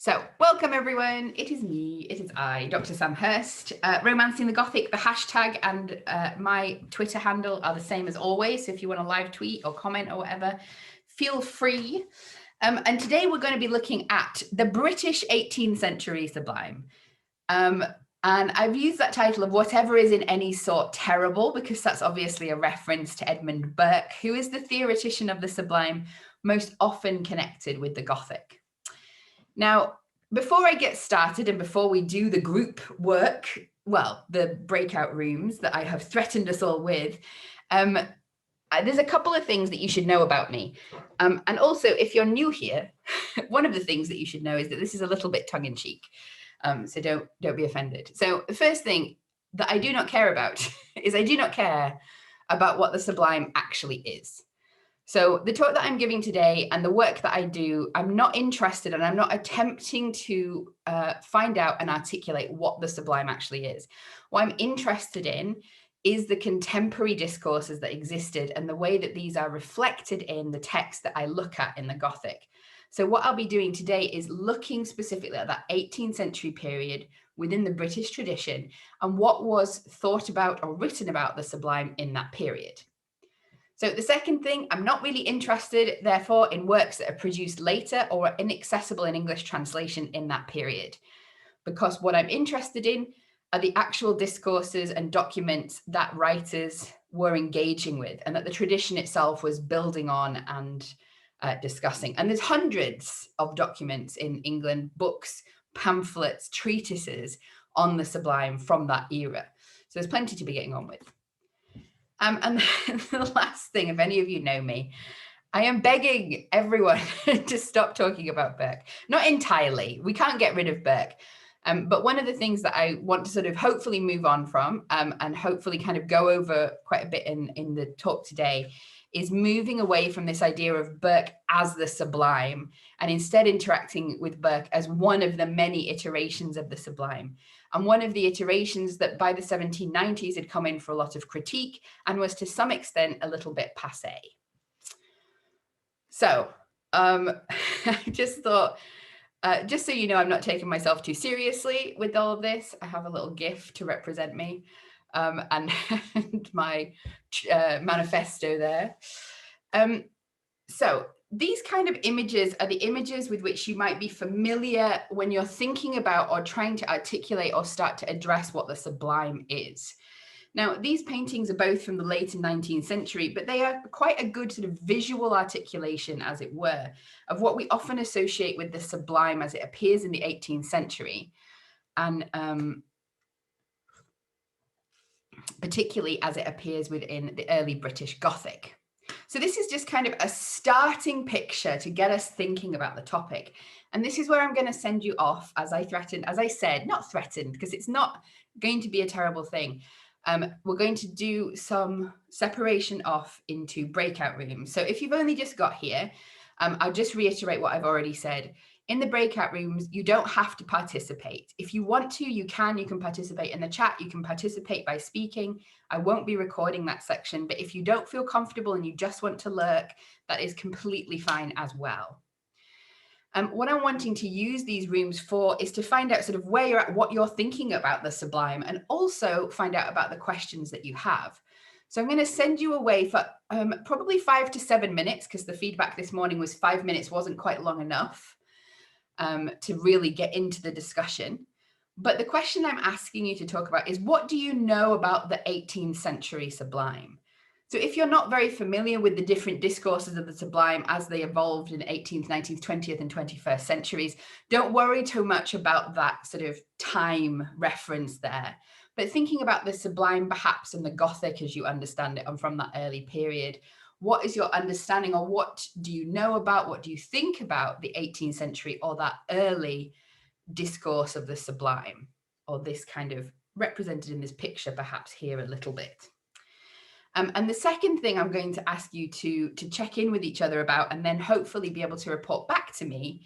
So, welcome everyone. It is I, Dr. Sam Hurst. Romancing the Gothic, the hashtag and my Twitter handle are the same as always. So if you want to live tweet or comment or whatever, feel free. And today we're going to be looking at the British 18th century Sublime. And I've used that title of whatever is in any sort terrible, because that's obviously a reference to Edmund Burke, who is the theoretician of the Sublime most often connected with the Gothic. Now, before I get started and before we do the group work, well, the breakout rooms that I have threatened us all with, there's a couple of things that you should know about me. And also, if you're new here, one of the things that you should know is that this is a little bit tongue-in-cheek. So don't be offended. So the first thing that I do not care about is I do not care about what the Sublime actually is. So the talk that I'm giving today and the work that I do, I'm not interested and I'm not attempting to find out and articulate what the Sublime actually is. What I'm interested in is the contemporary discourses that existed and the way that these are reflected in the text that I look at in the Gothic. So what I'll be doing today is looking specifically at that 18th century period within the British tradition and what was thought about or written about the Sublime in that period. So the second thing, I'm not really interested, therefore, in works that are produced later or are inaccessible in English translation in that period, because what I'm interested in are the actual discourses and documents that writers were engaging with and that the tradition itself was building on and discussing. And there's hundreds of documents in England, books, pamphlets, treatises on the Sublime from that era. So there's plenty to be getting on with. And the last thing, if any of you know me, I am begging everyone to stop talking about Burke. Not entirely, we can't get rid of Burke. But one of the things that I want to sort of hopefully move on from and hopefully kind of go over quite a bit in the talk today is moving away from this idea of Burke as the Sublime and instead interacting with Burke as one of the many iterations of the Sublime. And one of the iterations that by the 1790s had come in for a lot of critique and was to some extent a little bit passé. So I just thought, just so you know, I'm not taking myself too seriously with all of this. I have a little GIF to represent me and my manifesto there. So these kind of images are the images with which you might be familiar when you're thinking about or trying to articulate or start to address what the Sublime is. Now, these paintings are both from the late 19th century, but they are quite a good sort of visual articulation, as it were, of what we often associate with the Sublime as it appears in the 18th century. And particularly as it appears within the early British Gothic. So this is just kind of a starting picture to get us thinking about the topic. And this is where I'm going to send you off, as I threatened, as I said, not threatened, because it's not going to be a terrible thing. We're going to do some separation off into breakout rooms. So if you've only just got here, I'll just reiterate what I've already said. In the breakout rooms, you don't have to participate. If you want to, you can participate in the chat. You can participate by speaking. I won't be recording that section, but if you don't feel comfortable and you just want to lurk, that is completely fine as well. What I'm wanting to use these rooms for is to find out sort of where you're at, what you're thinking about the Sublime, and also find out about the questions that you have. So I'm going to send you away for probably 5 to 7 minutes, because the feedback this morning was 5 minutes wasn't quite long enough to really get into the discussion. But the question I'm asking you to talk about is, what do you know about the 18th century Sublime? So if you're not very familiar with the different discourses of the Sublime as they evolved in 18th, 19th, 20th and 21st centuries, don't worry too much about that sort of time reference there. But thinking about the Sublime perhaps and the Gothic as you understand it and from that early period, what is your understanding, or what do you know about, what do you think about the 18th century or that early discourse of the Sublime, or this kind of represented in this picture perhaps here a little bit? And the second thing I'm going to ask you to check in with each other about, and then hopefully be able to report back to me,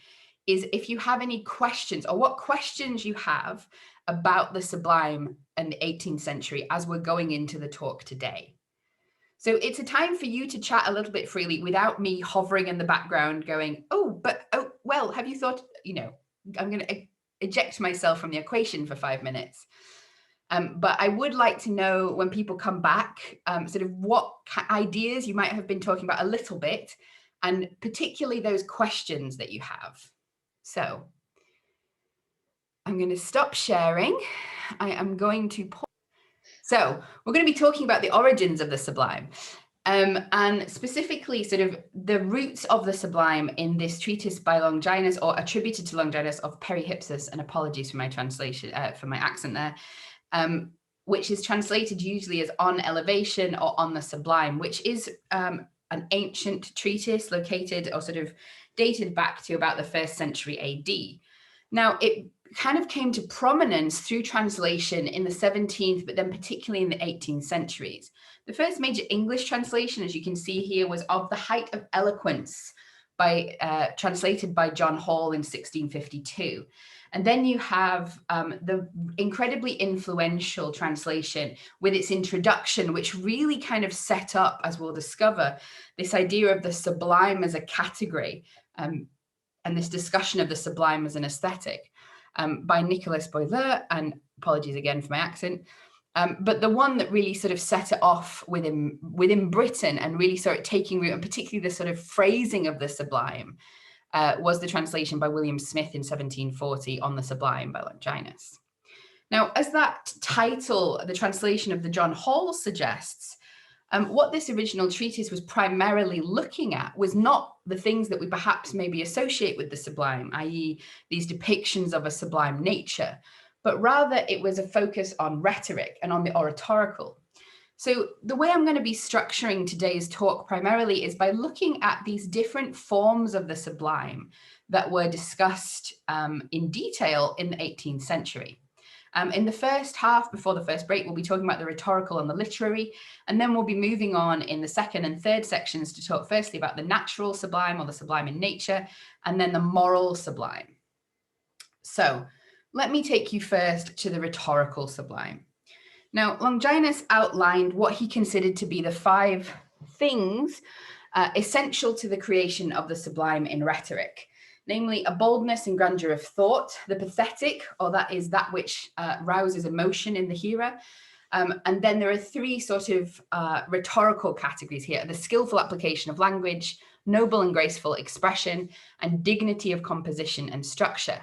is if you have any questions or what questions you have about the Sublime and the 18th century as we're going into the talk today. So it's a time for you to chat a little bit freely without me hovering in the background going, well, have you thought, eject myself from the equation for 5 minutes. But I would like to know, when people come back, sort of what ideas you might have been talking about a little bit, and particularly those questions that you have. So I'm going to stop sharing. I am going to pause. So we're going to be talking about the origins of the sublime, and specifically sort of the roots of the sublime in this treatise by Longinus, or attributed to Longinus, of Perihypsis, and apologies for my translation, for my accent there, which is translated usually as On Elevation or On the Sublime, which is an ancient treatise located or sort of dated back to about the 1st century AD. Now, it kind of came to prominence through translation in the 17th, but then particularly in the 18th centuries. The first major English translation, as you can see here, was Of the Height of Eloquence, translated by John Hall in 1652. And then you have the incredibly influential translation with its introduction, which really kind of set up, as we'll discover, this idea of the sublime as a category, and this discussion of the sublime as an aesthetic, by Nicolas Boileau, and apologies again for my accent. But the one that really sort of set it off within Britain and really saw it taking root, and particularly the sort of phrasing of the sublime, was the translation by William Smith in 1740, On the Sublime by Longinus. Now, as that title, the translation of the John Hall, suggests, what this original treatise was primarily looking at was not the things that we perhaps maybe associate with the sublime, i.e. these depictions of a sublime nature, but rather it was a focus on rhetoric and on the oratorical. So the way I'm going to be structuring today's talk primarily is by looking at these different forms of the sublime that were discussed in detail in the 18th century. In the first half, before the first break, we'll be talking about the rhetorical and the literary, and then we'll be moving on in the second and third sections to talk firstly about the natural sublime, or the sublime in nature, and then the moral sublime. So let me take you first to the rhetorical sublime. Now, Longinus outlined what he considered to be the 5 things essential to the creation of the sublime in rhetoric, namely a boldness and grandeur of thought, the pathetic, or that is that which rouses emotion in the hearer. And then there are 3 sort of rhetorical categories here: the skillful application of language, noble and graceful expression, and dignity of composition and structure.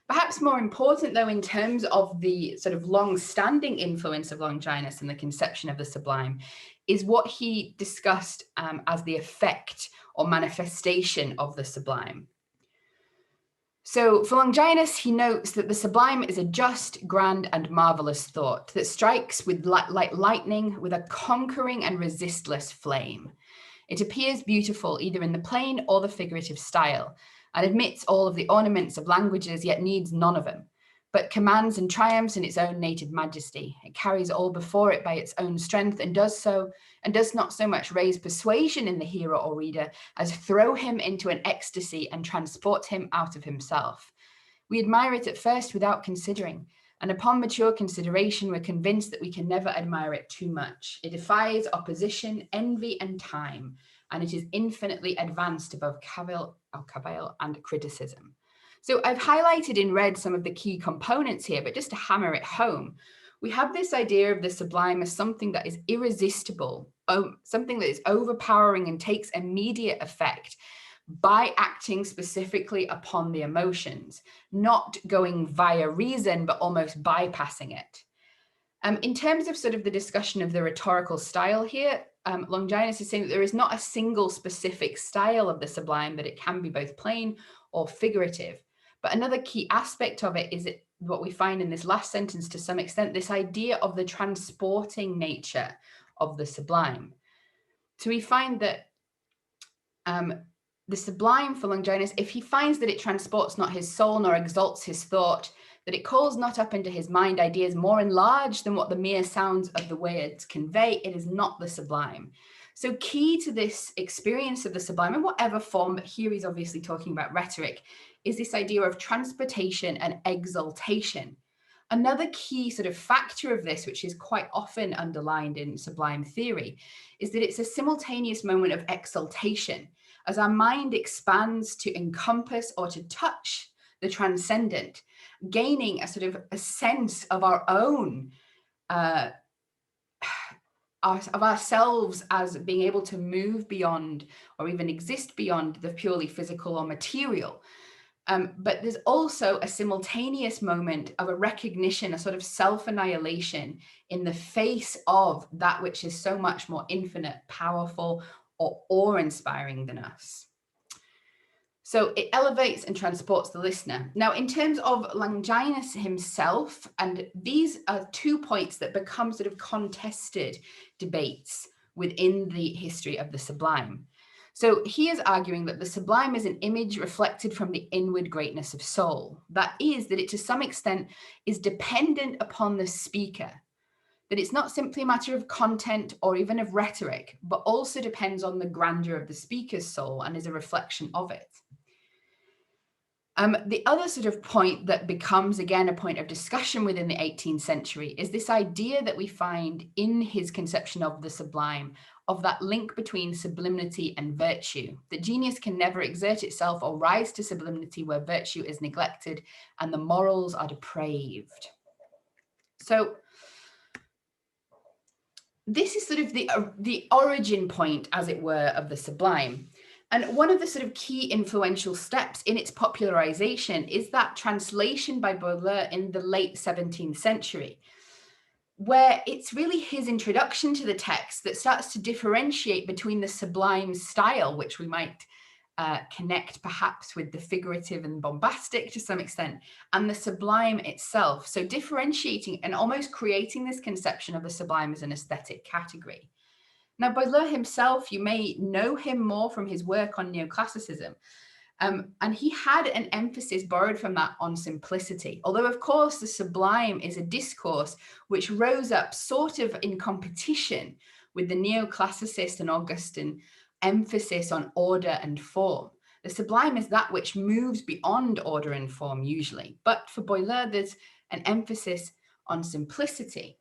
Perhaps more important, though, in terms of the sort of long-standing influence of Longinus and the conception of the sublime, is what he discussed as the effect or manifestation of the sublime. So for Longinus, he notes that the sublime is a just, grand, and marvelous thought that strikes with like lightning, with a conquering and resistless flame. It appears beautiful either in the plain or the figurative style, and admits all of the ornaments of languages, yet needs none of them, but commands and triumphs in its own native majesty. It carries all before it by its own strength, and does not so much raise persuasion in the hearer or reader as throw him into an ecstasy and transport him out of himself. We admire it at first without considering, and upon mature consideration, we're convinced that we can never admire it too much. It defies opposition, envy, and time, and it is infinitely advanced above cavil and criticism. So I've highlighted in red some of the key components here, but just to hammer it home, we have this idea of the sublime as something that is irresistible, something that is overpowering and takes immediate effect by acting specifically upon the emotions, not going via reason, but almost bypassing it. In terms of sort of the discussion of the rhetorical style here, Longinus is saying that there is not a single specific style of the sublime, that it can be both plain or figurative. But another key aspect of it is what we find in this last sentence to some extent, this idea of the transporting nature of the sublime. So we find that the sublime for Longinus, if he finds that it transports not his soul nor exalts his thought, that it calls not up into his mind ideas more enlarged than what the mere sounds of the words convey, it is not the sublime. So key to this experience of the sublime, in whatever form, but here he's obviously talking about rhetoric, is this idea of transportation and exaltation. Another key sort of factor of this, which is quite often underlined in sublime theory, is that it's a simultaneous moment of exaltation, as our mind expands to encompass or to touch the transcendent, gaining a sort of a sense of our own, of ourselves as being able to move beyond or even exist beyond the purely physical or material. But there's also a simultaneous moment of a recognition, a sort of self-annihilation in the face of that which is so much more infinite, powerful, or awe-inspiring than us. So it elevates and transports the listener. Now, in terms of Longinus himself, and these are 2 points that become sort of contested debates within the history of the sublime. So he is arguing that the sublime is an image reflected from the inward greatness of soul. That is, that it to some extent is dependent upon the speaker, that it's not simply a matter of content or even of rhetoric, but also depends on the grandeur of the speaker's soul and is a reflection of it. The other sort of point that becomes, again, a point of discussion within the 18th century is this idea that we find in his conception of the sublime, of that link between sublimity and virtue, that genius can never exert itself or rise to sublimity where virtue is neglected and the morals are depraved. So this is sort of the origin point, as it were, of the sublime. And one of the sort of key influential steps in its popularization is that translation by Burke in the late 17th century, where it's really his introduction to the text that starts to differentiate between the sublime style, which we might connect perhaps with the figurative and bombastic to some extent, and the sublime itself. So differentiating and almost creating this conception of the sublime as an aesthetic category. Now, Baudelaire himself, you may know him more from his work on neoclassicism, and he had an emphasis borrowed from that on simplicity. Although, of course, the sublime is a discourse which rose up sort of in competition with the neoclassicist and Augustan emphasis on order and form. The sublime is that which moves beyond order and form usually. But for Baudelaire, there's an emphasis on simplicity.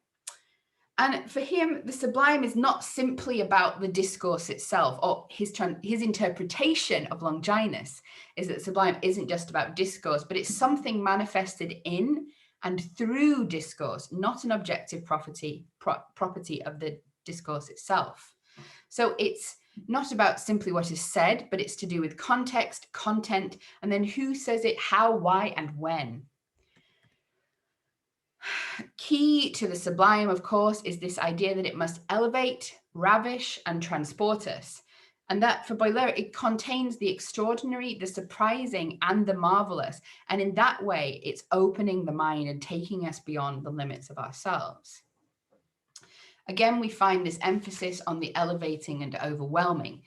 And for him, the sublime is not simply about the discourse itself, or his interpretation of Longinus is that sublime isn't just about discourse, but it's something manifested in and through discourse, not an objective property of the discourse itself. So it's not about simply what is said, but it's to do with context, content, and then who says it, how, why, and when. Key to the sublime, of course, is this idea that it must elevate, ravish, and transport us. And that for Baudelaire, it contains the extraordinary, the surprising, and the marvelous. And in that way, it's opening the mind and taking us beyond the limits of ourselves. Again, we find this emphasis on the elevating and overwhelming.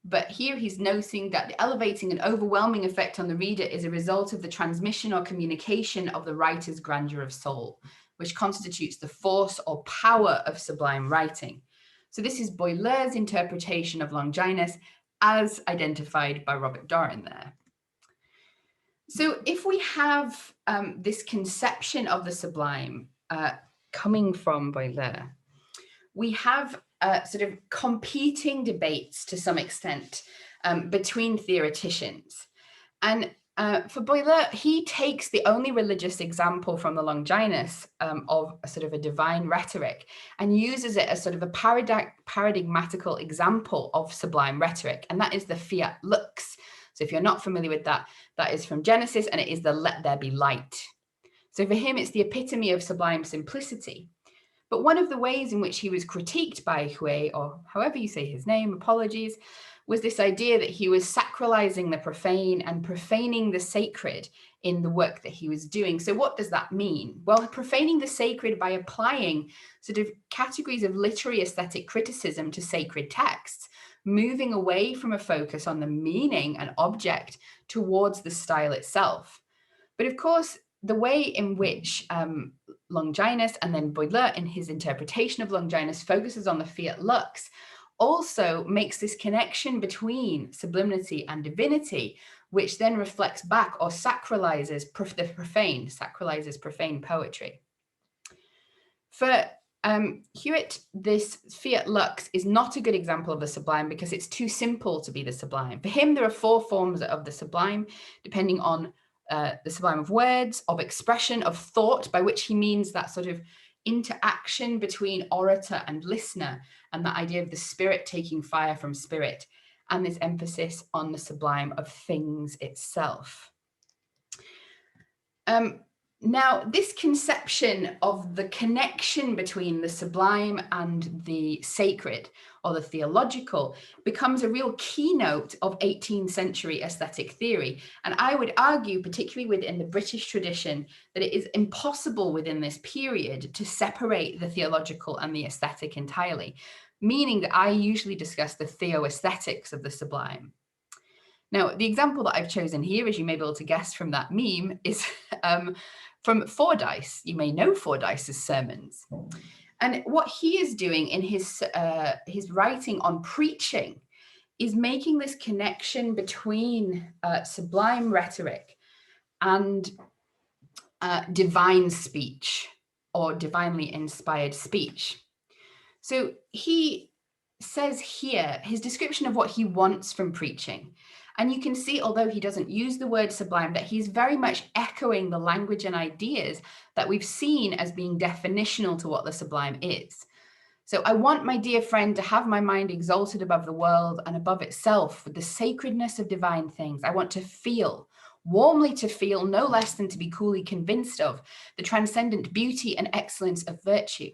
But here he's noting that the elevating and overwhelming effect on the reader is a result of the transmission or communication of the writer's grandeur of soul, which constitutes the force or power of sublime writing. So this is Baudelaires' interpretation of Longinus as identified by Robert Doran there. So if we have this conception of the sublime coming from Baudelaire, we have sort of competing debates to some extent between theoreticians. And for Baudelaire, he takes the only religious example from the Longinus of a sort of a divine rhetoric and uses it as sort of a paradigmatical example of sublime rhetoric, and that is the fiat lux. So if you're not familiar with that, that is from Genesis, and it is the let there be light. So for him, it's the epitome of sublime simplicity. But one of the ways in which he was critiqued by Hui, or however you say his name, apologies, was this idea that he was sacralizing the profane and profaning the sacred in the work that he was doing. So what does that mean? Well, profaning the sacred by applying sort of categories of literary aesthetic criticism to sacred texts, moving away from a focus on the meaning and object towards the style itself. But of course, the way in which Longinus and then Baudelaire in his interpretation of Longinus focuses on the fiat lux also makes this connection between sublimity and divinity, which then reflects back or sacralizes the profane, sacralizes profane poetry. For Hewitt, this fiat lux is not a good example of the sublime because it's too simple to be the sublime. For him, there are 4 forms of the sublime, depending on the sublime of words, of expression, of thought, by which he means that sort of interaction between orator and listener, and that idea of the spirit taking fire from spirit, and this emphasis on the sublime of things itself. Now, this conception of the connection between the sublime and the sacred, or the theological, becomes a real keynote of 18th century aesthetic theory. And I would argue, particularly within the British tradition, that it is impossible within this period to separate the theological and the aesthetic entirely, meaning that I usually discuss the theoaesthetics of the sublime. Now, the example that I've chosen here, as you may be able to guess from that meme, is from Fordyce. You may know Fordyce's sermons. And what he is doing in his writing on preaching is making this connection between sublime rhetoric and divine speech, or divinely inspired speech. So he says here his description of what he wants from preaching. And you can see, although he doesn't use the word sublime, that he's very much echoing the language and ideas that we've seen as being definitional to what the sublime is. So I want, my dear friend, to have my mind exalted above the world and above itself with the sacredness of divine things. I want to feel, warmly to feel, no less than to be coolly convinced of, the transcendent beauty and excellence of virtue.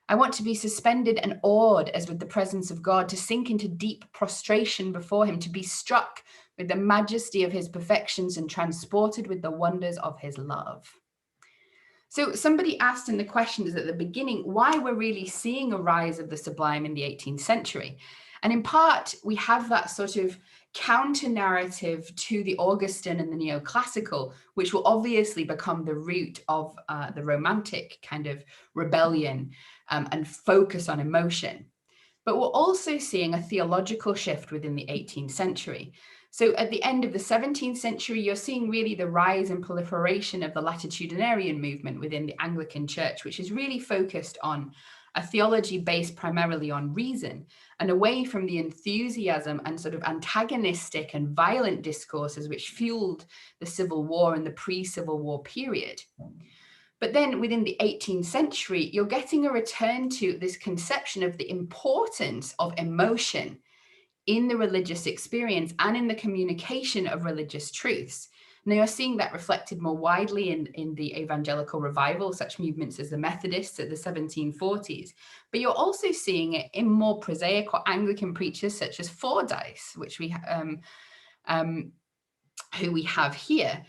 I want to be suspended and awed as with the presence of God, to sink into deep prostration before him, to be struck with the majesty of his perfections and transported with the wonders of his love. So somebody asked in the questions at the beginning why we're really seeing a rise of the sublime in the 18th century. And in part, we have that sort of counter narrative to the Augustan and the neoclassical, which will obviously become the root of the Romantic kind of rebellion and focus on emotion. But we're also seeing a theological shift within the 18th century. So at the end of the 17th century, you're seeing really the rise and proliferation of the latitudinarian movement within the Anglican Church, which is really focused on a theology based primarily on reason and away from the enthusiasm and sort of antagonistic and violent discourses which fueled the Civil War and the pre-Civil War period. But then within the 18th century, you're getting a return to this conception of the importance of emotion in the religious experience and in the communication of religious truths. Now you're seeing that reflected more widely in the evangelical revival, such movements as the Methodists at the 1740s. But you're also seeing it in more prosaic or Anglican preachers such as Fordyce, which we who we have here,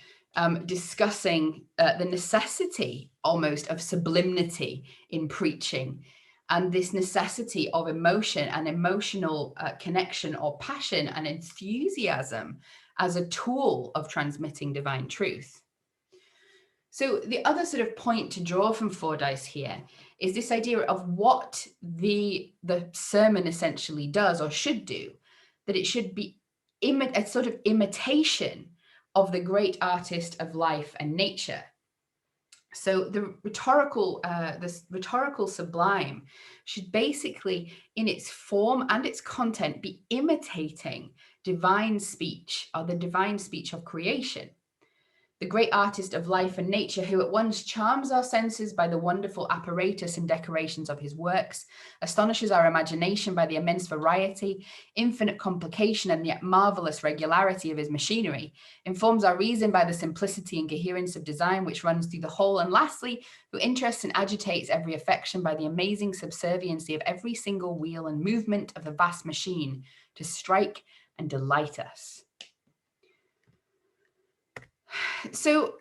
discussing the necessity almost of sublimity in preaching, and this necessity of emotion and emotional connection or passion and enthusiasm as a tool of transmitting divine truth. So the other sort of point to draw from Fordyce here is this idea of what the sermon essentially does or should do, that it should be a sort of imitation of the great artist of life and nature. So the rhetorical sublime should basically, in its form and its content, be imitating divine speech, or the divine speech of creation. The great artist of life and nature, who at once charms our senses by the wonderful apparatus and decorations of his works, astonishes our imagination by the immense variety, infinite complication, and yet marvelous regularity of his machinery, informs our reason by the simplicity and coherence of design which runs through the whole, and lastly, who interests and agitates every affection by the amazing subserviency of every single wheel and movement of the vast machine to strike and delight us. So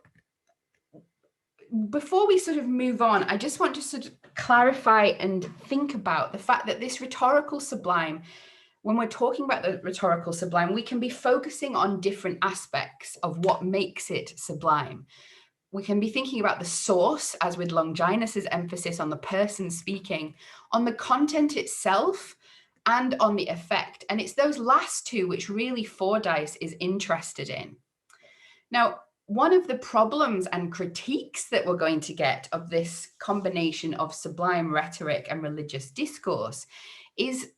before we sort of move on, I just want to sort of clarify and think about the fact that this rhetorical sublime, when we're talking about the rhetorical sublime, we can be focusing on different aspects of what makes it sublime. We can be thinking about the source, as with Longinus's emphasis on the person speaking, on the content itself, and on the effect. And it's those last two which really Fordyce is interested in. Now, one of the problems and critiques that we're going to get of this combination of sublime rhetoric and religious discourse is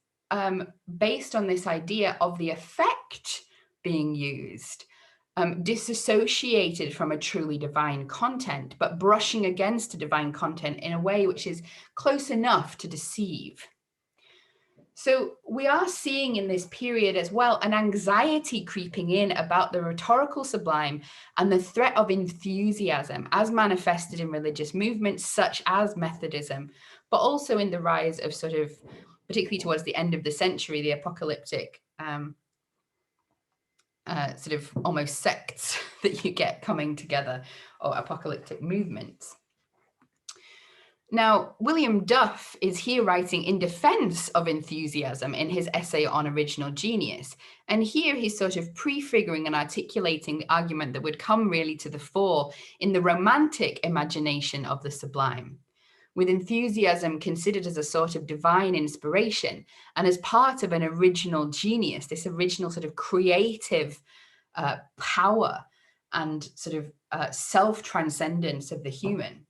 based on this idea of the effect being used disassociated from a truly divine content, but brushing against a divine content in a way which is close enough to deceive. So we are seeing in this period as well an anxiety creeping in about the rhetorical sublime and the threat of enthusiasm as manifested in religious movements such as Methodism, but also in the rise of sort of, particularly towards the end of the century, the apocalyptic sort of almost sects that you get coming together, or apocalyptic movements. Now, William Duff is here writing in defense of enthusiasm in his essay on original genius. And here he's sort of prefiguring and articulating the argument that would come really to the fore in the romantic imagination of the sublime, with enthusiasm considered as a sort of divine inspiration and as part of an original genius, this original sort of creative power and sort of self-transcendence of the human.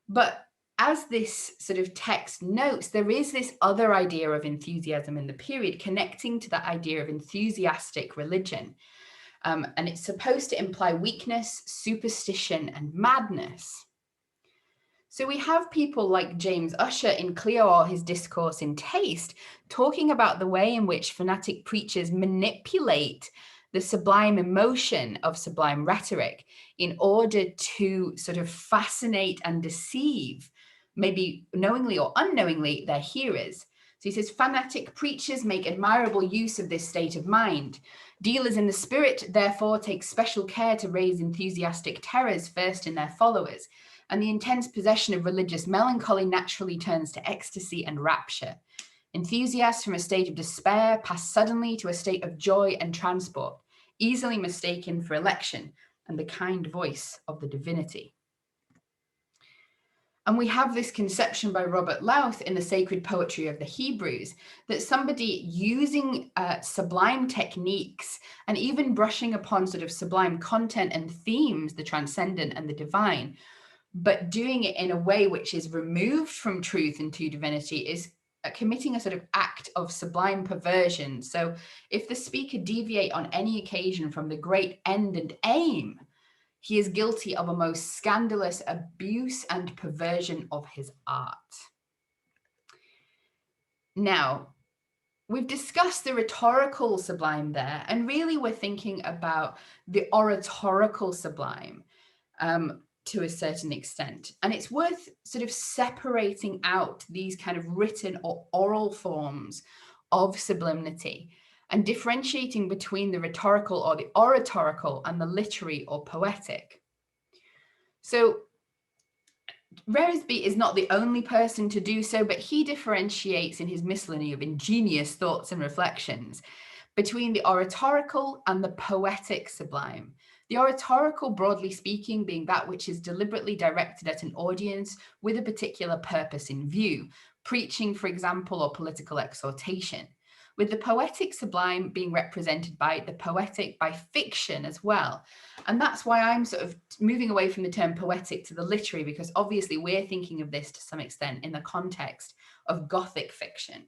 But as this sort of text notes, there is this other idea of enthusiasm in the period connecting to that idea of enthusiastic religion. And it's supposed to imply weakness, superstition, and madness. So we have people like James Ussher in Clio, or his discourse in Taste, talking about the way in which fanatic preachers manipulate the sublime emotion of sublime rhetoric in order to sort of fascinate and deceive, maybe knowingly or unknowingly, their hearers. So he says, fanatic preachers make admirable use of this state of mind. Dealers in the spirit, therefore, take special care to raise enthusiastic terrors first in their followers, and the intense possession of religious melancholy naturally turns to ecstasy and rapture. Enthusiasts from a state of despair pass suddenly to a state of joy and transport, easily mistaken for election and the kind voice of the divinity. And we have this conception by Robert Louth in the Sacred Poetry of the Hebrews that somebody using sublime techniques and even brushing upon sort of sublime content and themes, the transcendent and the divine, but doing it in a way which is removed from truth and to divinity, is committing a sort of act of sublime perversion. So if the speaker deviate on any occasion from the great end and aim, he is guilty of a most scandalous abuse and perversion of his art. Now, we've discussed the rhetorical sublime there, and really we're thinking about the oratorical sublime to a certain extent. And it's worth sort of separating out these kind of written or oral forms of sublimity and differentiating between the rhetorical or the oratorical and the literary or poetic. So Reresby is not the only person to do so, but he differentiates in his miscellany of ingenious thoughts and reflections between the oratorical and the poetic sublime. The oratorical, broadly speaking, being that which is deliberately directed at an audience with a particular purpose in view, preaching, for example, or political exhortation, with the poetic sublime being represented by the poetic by fiction as well. And that's why I'm sort of moving away from the term poetic to the literary, because obviously we're thinking of this to some extent in the context of Gothic fiction.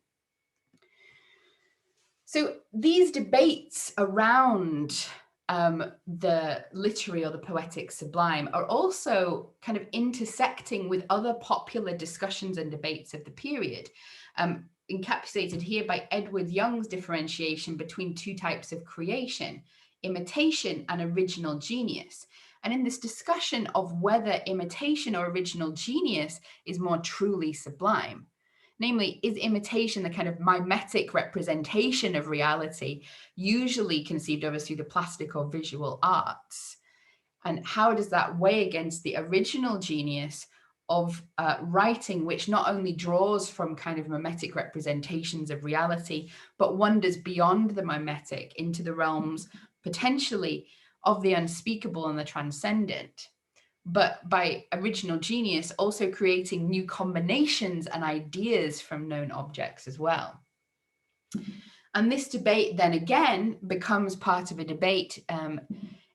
So these debates around the literary or the poetic sublime are also kind of intersecting with other popular discussions and debates of the period, encapsulated here by Edward Young's differentiation between two types of creation, imitation and original genius. And in this discussion of whether imitation or original genius is more truly sublime, namely, is imitation the kind of mimetic representation of reality usually conceived of as through the plastic or visual arts? And how does that weigh against the original genius of writing, which not only draws from kind of mimetic representations of reality, but wanders beyond the mimetic into the realms potentially of the unspeakable and the transcendent? But by original genius, also creating new combinations and ideas from known objects as well. And this debate then again becomes part of a debate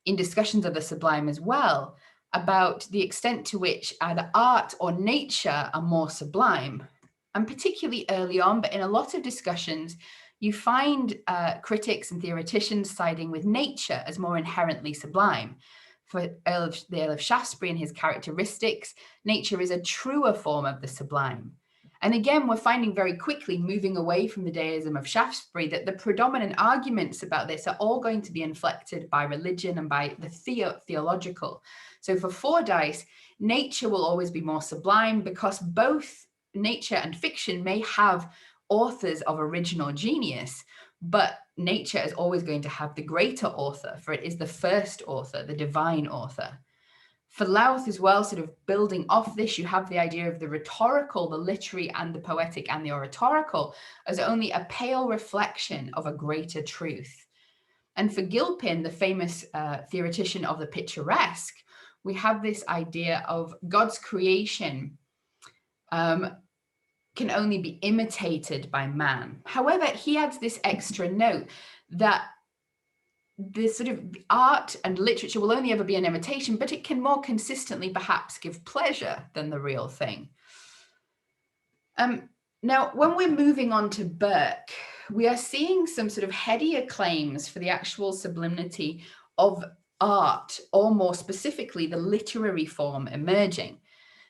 in discussions of the sublime as well, about the extent to which either art or nature are more sublime. And particularly early on, but in a lot of discussions, you find critics and theoreticians siding with nature as more inherently sublime. For the Earl of Shaftesbury and his characteristics, nature is a truer form of the sublime. And again, we're finding very quickly, moving away from the deism of Shaftesbury, that the predominant arguments about this are all going to be inflected by religion and by the theological. So for Fordyce, nature will always be more sublime because both nature and fiction may have authors of original genius, but nature is always going to have the greater author, for it is the first author, the divine author. For Louth as well, sort of building off this, you have the idea of the rhetorical, the literary and the poetic and the oratorical as only a pale reflection of a greater truth. And for Gilpin, the famous theoretician of the picturesque, we have this idea of God's creation can only be imitated by man. However, he adds this extra note that the sort of art and literature will only ever be an imitation, but it can more consistently perhaps give pleasure than the real thing. Now, when we're moving on to Burke, we are seeing some sort of headier claims for the actual sublimity of art, or more specifically, the literary form emerging.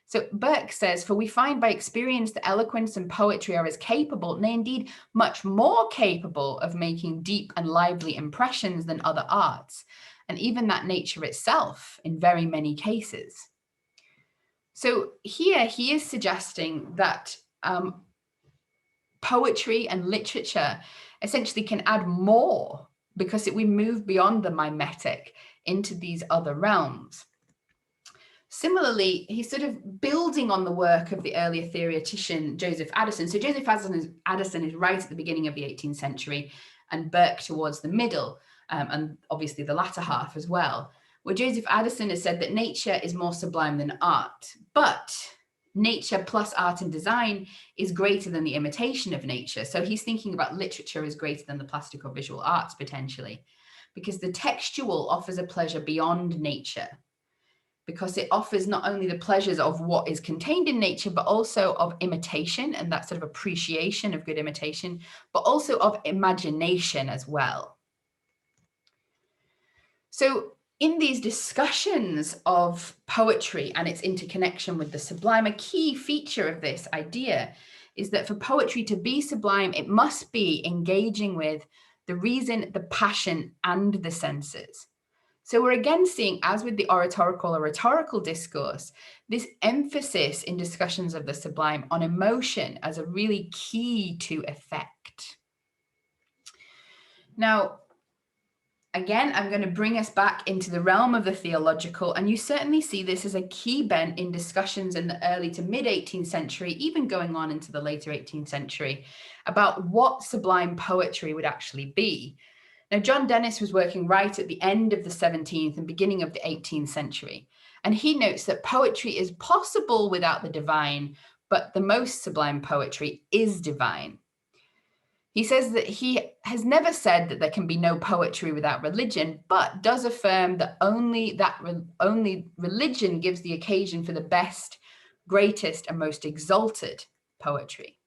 So Burke says, for we find by experience that eloquence and poetry are as capable, nay, indeed, much more capable of making deep and lively impressions than other arts, and even that nature itself in very many cases. So here he is suggesting that poetry and literature essentially can add more because we move beyond the mimetic into these other realms. Similarly, he's sort of building on the work of the earlier theoretician Joseph Addison. So Joseph Addison is right at the beginning of the 18th century, and Burke towards the middle, and obviously the latter half as well, where Joseph Addison has said that nature is more sublime than art, but nature plus art and design is greater than the imitation of nature. So he's thinking about literature as greater than the plastic or visual arts potentially, because the textual offers a pleasure beyond nature, because it offers not only the pleasures of what is contained in nature, but also of imitation and that sort of appreciation of good imitation, but also of imagination as well. So in these discussions of poetry and its interconnection with the sublime, a key feature of this idea is that for poetry to be sublime, it must be engaging with the reason, the passion, and the senses. So we're again seeing, as with the oratorical or rhetorical discourse, this emphasis in discussions of the sublime on emotion as a really key to effect. Now, again, I'm going to bring us back into the realm of the theological, and you certainly see this as a key bent in discussions in the early to mid 18th century, even going on into the later 18th century, about what sublime poetry would actually be. Now, John Dennis was working right at the end of the 17th and beginning of the 18th century, and he notes that poetry is possible without the divine, but the most sublime poetry is divine. He says that he has never said that there can be no poetry without religion, but does affirm that only religion gives the occasion for the best, greatest, and most exalted poetry.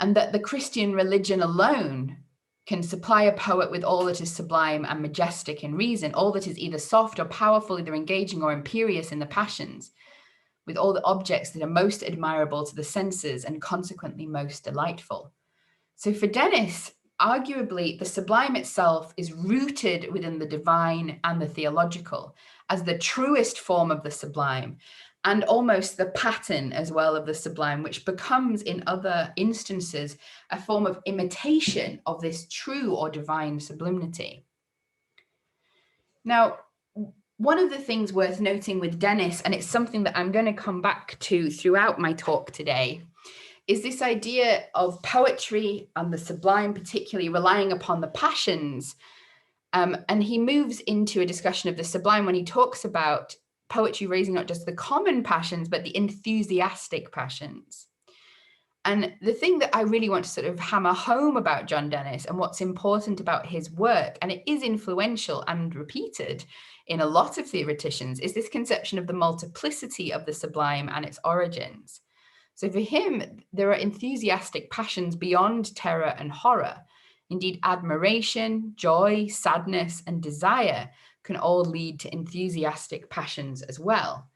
And that the Christian religion alone can supply a poet with all that is sublime and majestic in reason, all that is either soft or powerful, either engaging or imperious in the passions, with all the objects that are most admirable to the senses and consequently most delightful. So for Dennis, arguably, the sublime itself is rooted within the divine and the theological as the truest form of the sublime, and almost the pattern as well of the sublime, which becomes in other instances a form of imitation of this true or divine sublimity. Now, one of the things worth noting with Dennis, and it's something that I'm going to come back to throughout my talk today, is this idea of poetry and the sublime particularly relying upon the passions. And he moves into a discussion of the sublime when he talks about poetry raising not just the common passions, but the enthusiastic passions. And the thing that I really want to sort of hammer home about John Dennis and what's important about his work, and it is influential and repeated in a lot of theoreticians, is this conception of the multiplicity of the sublime and its origins. So for him, there are enthusiastic passions beyond terror and horror. Indeed, admiration, joy, sadness, and desire can all lead to enthusiastic passions as well.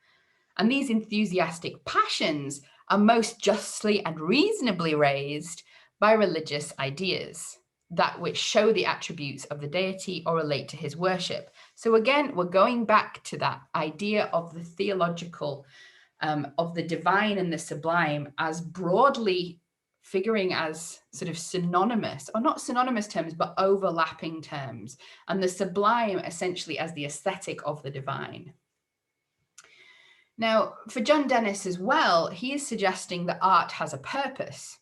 And these enthusiastic passions are most justly and reasonably raised by religious ideas, that which show the attributes of the deity or relate to his worship. So again, we're going back to that idea of the theological, of the divine and the sublime as broadly figuring as sort of synonymous, or not synonymous terms, but overlapping terms, and the sublime essentially as the aesthetic of the divine. Now, for John Dennis as well, he is suggesting that art has a purpose.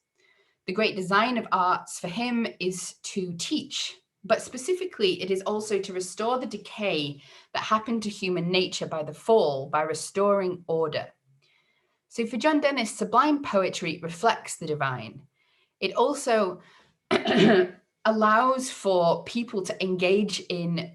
The great design of arts for him is to teach, but specifically it is also to restore the decay that happened to human nature by the fall, by restoring order. So for John Dennis, sublime poetry reflects the divine. It also allows for people to engage in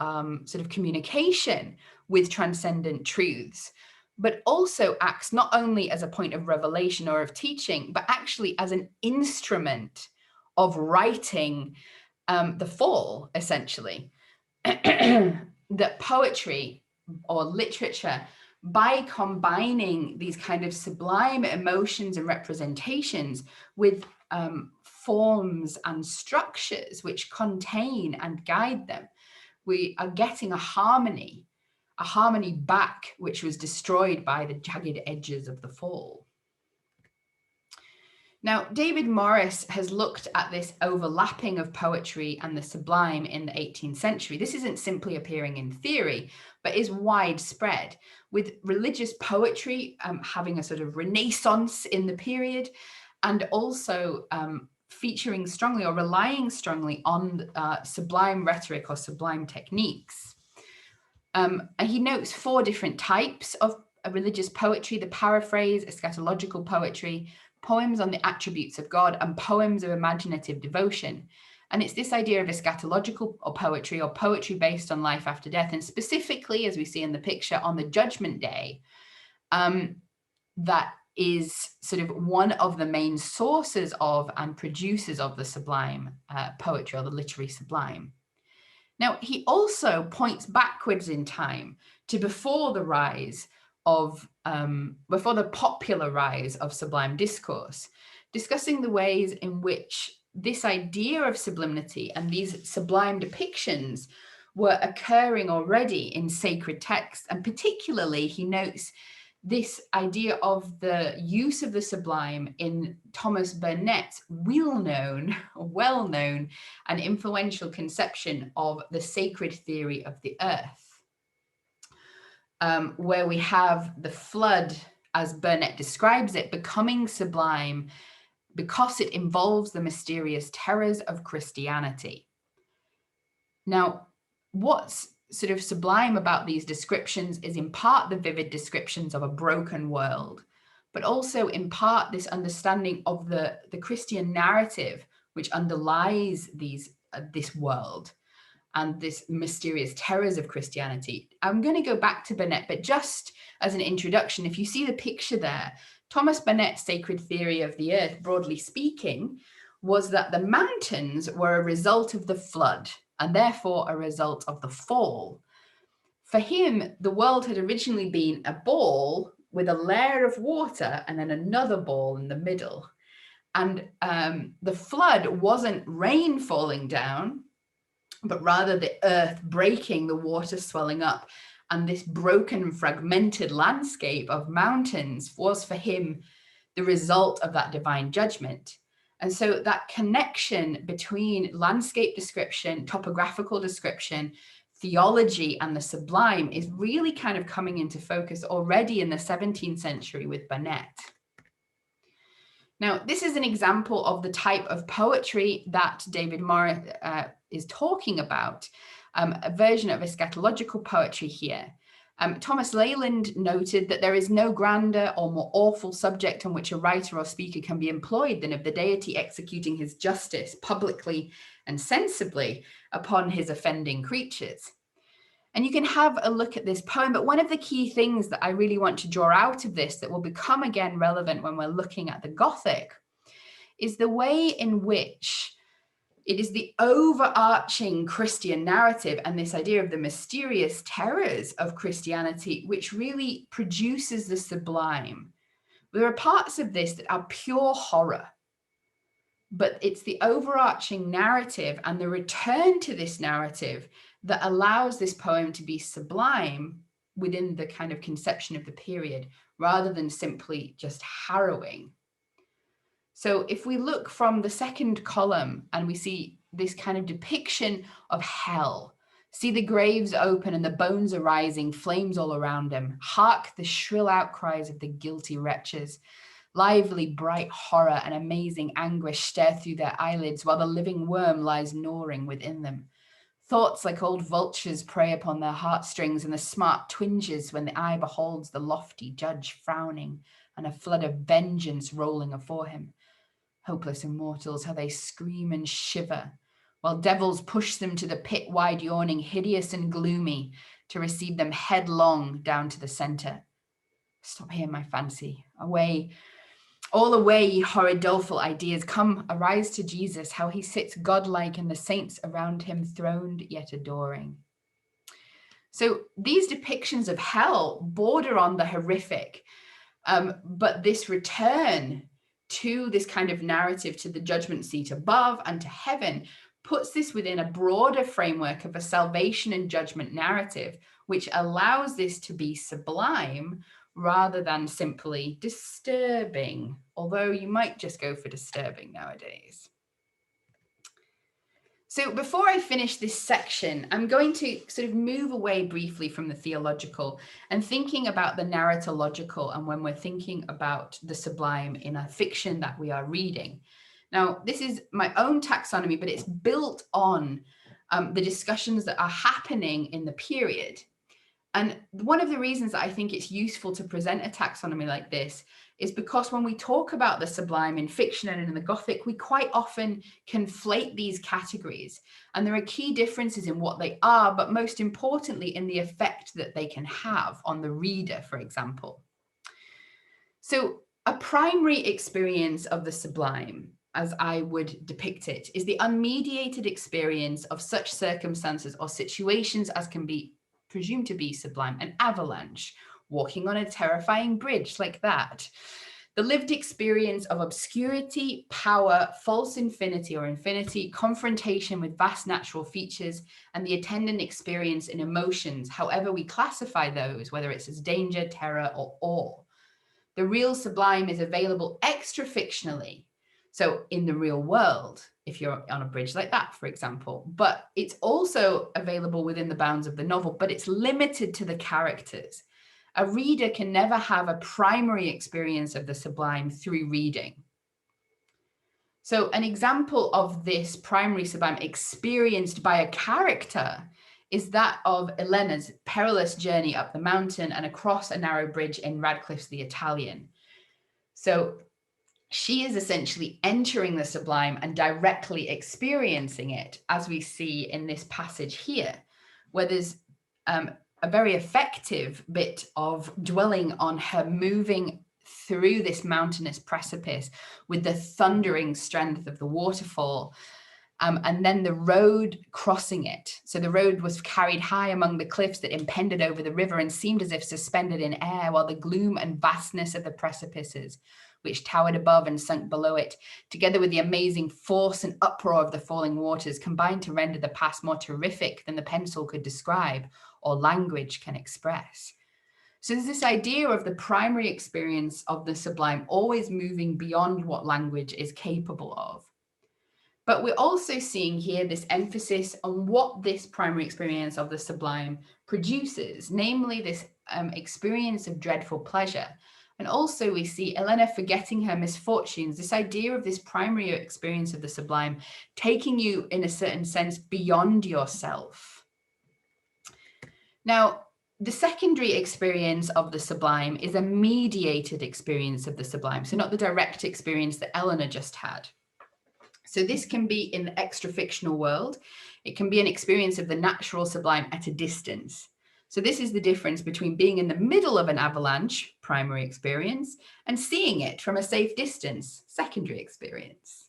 sort of communication with transcendent truths, but also acts not only as a point of revelation or of teaching, but actually as an instrument of writing the fall, essentially. That poetry or literature, by combining these kind of sublime emotions and representations with forms and structures which contain and guide them, we are getting a harmony back, which was destroyed by the jagged edges of the fall. Now, David Morris has looked at this overlapping of poetry and the sublime in the 18th century. This isn't simply appearing in theory, but is widespread, with religious poetry having a sort of renaissance in the period, and also featuring strongly or relying strongly on sublime rhetoric or sublime techniques. And he notes 4 different types of religious poetry: the paraphrase, eschatological poetry, poems on the attributes of God, and poems of imaginative devotion. And it's this idea of eschatological or poetry based on life after death, and specifically, as we see in the picture, on the Judgment Day, that is sort of one of the main sources of and producers of the sublime poetry, or the literary sublime. Now, he also points backwards in time to before the popular rise of sublime discourse, discussing the ways in which this idea of sublimity and these sublime depictions were occurring already in sacred texts. And particularly, he notes this idea of the use of the sublime in Thomas Burnet's well-known and influential conception of the sacred theory of the earth, where we have the flood, as Burnet describes it, becoming sublime because it involves the mysterious terrors of Christianity. Now, what's sort of sublime about these descriptions is in part the vivid descriptions of a broken world, but also in part this understanding of the Christian narrative which underlies this world and this mysterious terrors of Christianity. I'm going to go back to Burnet, but just as an introduction, if you see the picture there, Thomas Burnet's sacred theory of the earth, broadly speaking, was that the mountains were a result of the flood, and therefore a result of the fall. For him, the world had originally been a ball with a layer of water and then another ball in the middle. And the flood wasn't rain falling down, but rather the earth breaking, the water swelling up. And this broken, fragmented landscape of mountains was for him the result of that divine judgment. And so that connection between landscape description, topographical description, theology, and the sublime is really kind of coming into focus already in the 17th century with Burnet. Now, this is an example of the type of poetry that David Morris is talking about, a version of eschatological poetry here. Thomas Leyland noted that there is no grander or more awful subject on which a writer or speaker can be employed than of the deity executing his justice publicly and sensibly upon his offending creatures. And you can have a look at this poem, but one of the key things that I really want to draw out of this that will become again relevant when we're looking at the Gothic is the way in which it is the overarching Christian narrative and this idea of the mysterious terrors of Christianity, which really produces the sublime. There are parts of this that are pure horror, but it's the overarching narrative and the return to this narrative that allows this poem to be sublime within the kind of conception of the period, rather than simply just harrowing. So if we look from the second column and we see this kind of depiction of hell, see the graves open and the bones are rising, flames all around them, hark the shrill outcries of the guilty wretches, lively bright horror and amazing anguish stare through their eyelids while the living worm lies gnawing within them. Thoughts like old vultures prey upon their heartstrings, and the smart twinges when the eye beholds the lofty judge frowning and a flood of vengeance rolling afore him. Hopeless immortals, how they scream and shiver, while devils push them to the pit wide yawning, hideous and gloomy, to receive them headlong down to the centre. Stop here, my fancy. Away, all away, ye horrid doleful ideas. Come, arise to Jesus, how he sits godlike and the saints around him throned yet adoring. So these depictions of hell border on the horrific, but this return to this kind of narrative to the judgment seat above and to heaven puts this within a broader framework of a salvation and judgment narrative, which allows this to be sublime rather than simply disturbing, although you might just go for disturbing nowadays. So before I finish this section, I'm going to sort of move away briefly from the theological and thinking about the narratological, and when we're thinking about the sublime in a fiction that we are reading. Now, this is my own taxonomy, but it's built on the discussions that are happening in the period. And one of the reasons that I think it's useful to present a taxonomy like this is because when we talk about the sublime in fiction and in the Gothic, we quite often conflate these categories. And there are key differences in what they are, but most importantly, in the effect that they can have on the reader, for example. So a primary experience of the sublime, as I would depict it, is the unmediated experience of such circumstances or situations as can be presumed to be sublime: an avalanche, walking on a terrifying bridge like that. The lived experience of obscurity, power, false infinity or infinity, confrontation with vast natural features, and the attendant experience in emotions, however we classify those, whether it's as danger, terror, or awe. The real sublime is available extra-fictionally, so in the real world, if you're on a bridge like that, for example, but it's also available within the bounds of the novel, but it's limited to the characters. A reader can never have a primary experience of the sublime through reading. So an example of this primary sublime experienced by a character is that of Elena's perilous journey up the mountain and across a narrow bridge in Radcliffe's The Italian. So she is essentially entering the sublime and directly experiencing it, as we see in this passage here, where there's a very effective bit of dwelling on her moving through this mountainous precipice with the thundering strength of the waterfall, and then the road crossing it. So the road was carried high among the cliffs that impended over the river and seemed as if suspended in air, while the gloom and vastness of the precipices, which towered above and sunk below it, together with the amazing force and uproar of the falling waters, combined to render the pass more terrific than the pencil could describe or language can express. So there's this idea of the primary experience of the sublime always moving beyond what language is capable of. But we're also seeing here this emphasis on what this primary experience of the sublime produces, namely this experience of dreadful pleasure. And also we see Elena forgetting her misfortunes, this idea of this primary experience of the sublime taking you in a certain sense beyond yourself. Now, the secondary experience of the sublime is a mediated experience of the sublime, so not the direct experience that Eleanor just had. So this can be in the extra-fictional world. It can be an experience of the natural sublime at a distance. So this is the difference between being in the middle of an avalanche, primary experience, and seeing it from a safe distance, secondary experience.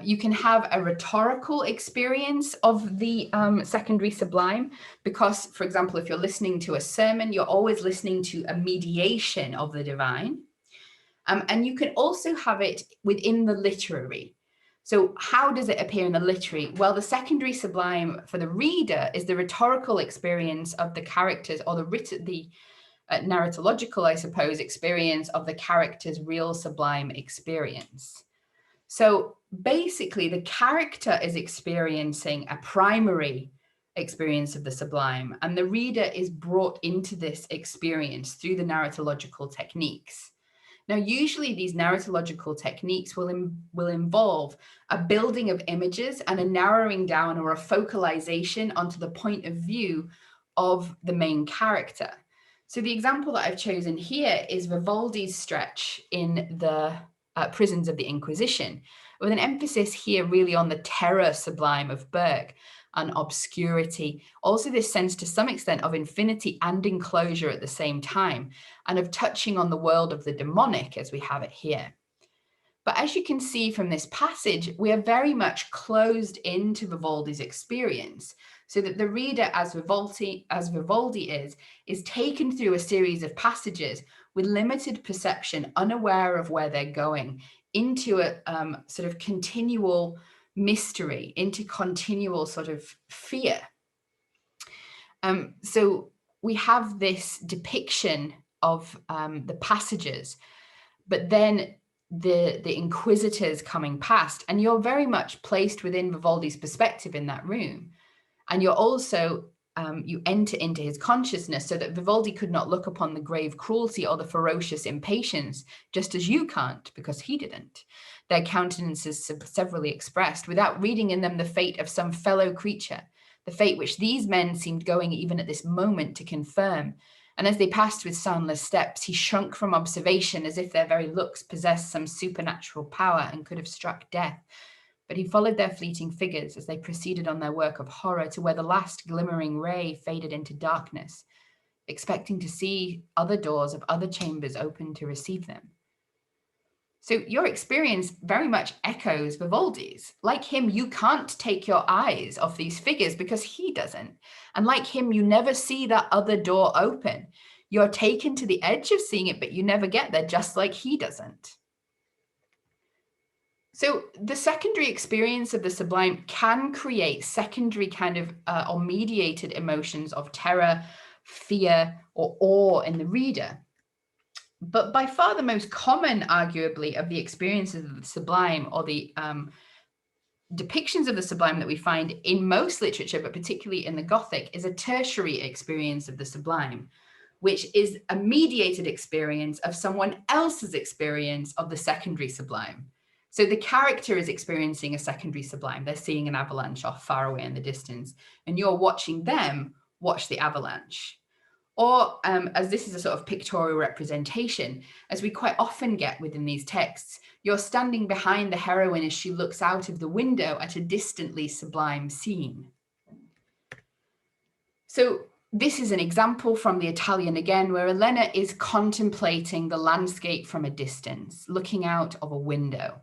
You can have a rhetorical experience of the secondary sublime because, for example, if you're listening to a sermon, you're always listening to a mediation of the divine. And you can also have it within the literary. So how does it appear in the literary? Well, the secondary sublime for the reader is the rhetorical experience of the characters, or the narratological, I suppose, experience of the character's real sublime experience. So basically, the character is experiencing a primary experience of the sublime, and the reader is brought into this experience through the narratological techniques. Now, usually these narratological techniques will involve a building of images and a narrowing down or a focalization onto the point of view of the main character. So the example that I've chosen here is Vivaldi's stretch in the Prisons of the Inquisition, with an emphasis here really on the terror sublime of Burke and obscurity. Also this sense to some extent of infinity and enclosure at the same time, and of touching on the world of the demonic as we have it here. But as you can see from this passage, we are very much closed into Vivaldi's experience, so that the reader, as Vivaldi is taken through a series of passages with limited perception, unaware of where they're going, into a sort of continual mystery, into continual sort of fear. So we have this depiction of the passages, but then the inquisitors coming past, and you're very much placed within Vivaldi's perspective in that room. And you're also, you enter into his consciousness, so that Vivaldi could not look upon the grave cruelty or the ferocious impatience, just as you can't, because he didn't. Their countenances severally expressed, without reading in them the fate of some fellow creature, the fate which these men seemed going even at this moment to confirm. And as they passed with soundless steps, he shrunk from observation, as if their very looks possessed some supernatural power and could have struck death. But he followed their fleeting figures as they proceeded on their work of horror to where the last glimmering ray faded into darkness, expecting to see other doors of other chambers open to receive them. So your experience very much echoes Vivaldi's. Like him, you can't take your eyes off these figures because he doesn't. And like him, you never see that other door open. You're taken to the edge of seeing it, but you never get there, just like he doesn't. So the secondary experience of the sublime can create secondary kind of or mediated emotions of terror, fear, or awe in the reader. But by far the most common, arguably, of the experiences of the sublime, or the depictions of the sublime that we find in most literature, but particularly in the Gothic, is a tertiary experience of the sublime, which is a mediated experience of someone else's experience of the secondary sublime. So the character is experiencing a secondary sublime. They're seeing an avalanche off far away in the distance, and you're watching them watch the avalanche. Or as this is a sort of pictorial representation, as we quite often get within these texts, you're standing behind the heroine as she looks out of the window at a distantly sublime scene. So this is an example from the Italian again, where Elena is contemplating the landscape from a distance, looking out of a window.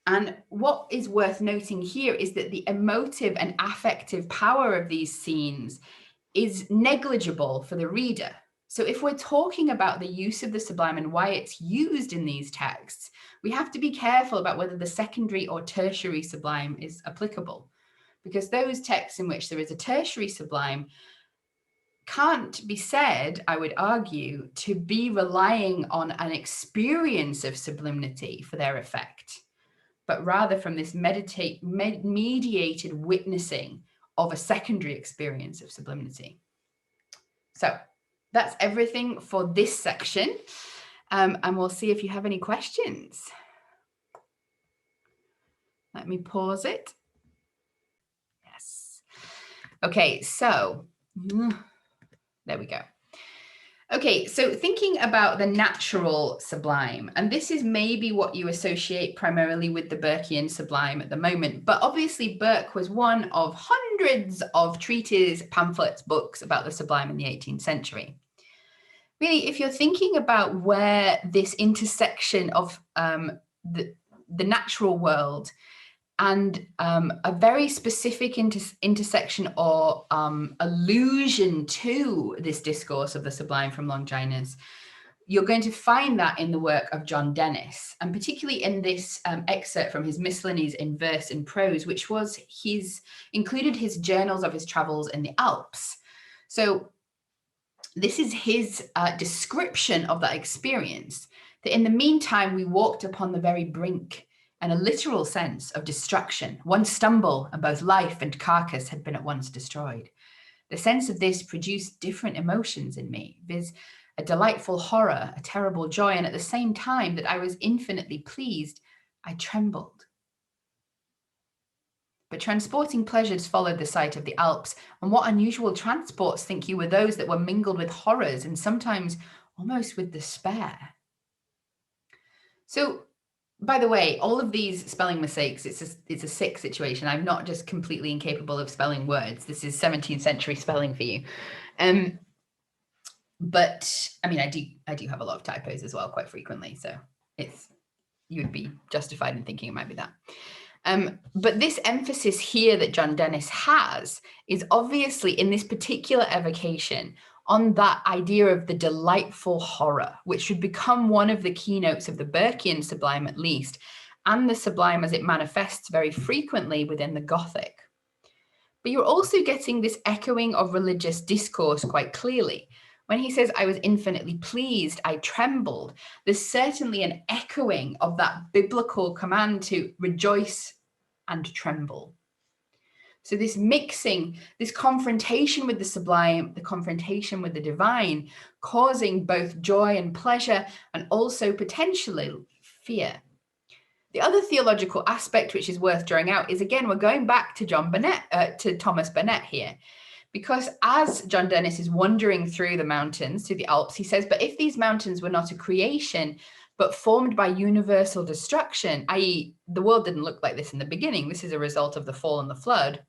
And what is worth noting here is that the emotive and affective power of these scenes is negligible for the reader. So if we're talking about the use of the sublime and why it's used in these texts, we have to be careful about whether the secondary or tertiary sublime is applicable, because those texts in which there is a tertiary sublime can't be said, I would argue, to be relying on an experience of sublimity for their effect, but rather from this mediated witnessing of a secondary experience of sublimity. So that's everything for this section. And we'll see if you have any questions. Let me pause it. Yes. Okay, so there we go. Okay, so thinking about the natural sublime, and this is maybe what you associate primarily with the Burkean sublime at the moment, but obviously Burke was one of hundreds of treatises, pamphlets, books about the sublime in the 18th century. Really, if you're thinking about where this intersection of the natural world and a very specific intersection or allusion to this discourse of the sublime from Longinus, you're going to find that in the work of John Dennis, and particularly in this excerpt from his Miscellanies in Verse and Prose, which was included his journals of his travels in the Alps. So this is his description of that experience, that in the meantime, we walked upon the very brink, and a literal sense of destruction. One stumble, and both life and carcass had been at once destroyed. The sense of this produced different emotions in me, viz., a delightful horror, a terrible joy, and at the same time that I was infinitely pleased, I trembled. But transporting pleasures followed the sight of the Alps, and what unusual transports, think you, were those that were mingled with horrors and sometimes almost with despair? So, by the way, all of these spelling mistakes, it's a sick situation. I'm not just completely incapable of spelling words. This is 17th century spelling for you. But I mean, I do have a lot of typos as well, quite frequently. So you would be justified in thinking it might be that. But this emphasis here that John Dennis has is obviously in this particular evocation on that idea of the delightful horror, which should become one of the keynotes of the Burkean sublime at least, and the sublime as it manifests very frequently within the Gothic. But you're also getting this echoing of religious discourse quite clearly. When he says, I was infinitely pleased, I trembled, there's certainly an echoing of that biblical command to rejoice and tremble. So this mixing, this confrontation with the sublime, the confrontation with the divine, causing both joy and pleasure, and also potentially fear. The other theological aspect which is worth drawing out is, again, we're going back to Thomas Burnet here, because as John Dennis is wandering through the mountains, through the Alps, he says, but if these mountains were not a creation, but formed by universal destruction, i.e., the world didn't look like this in the beginning, this is a result of the fall and the flood,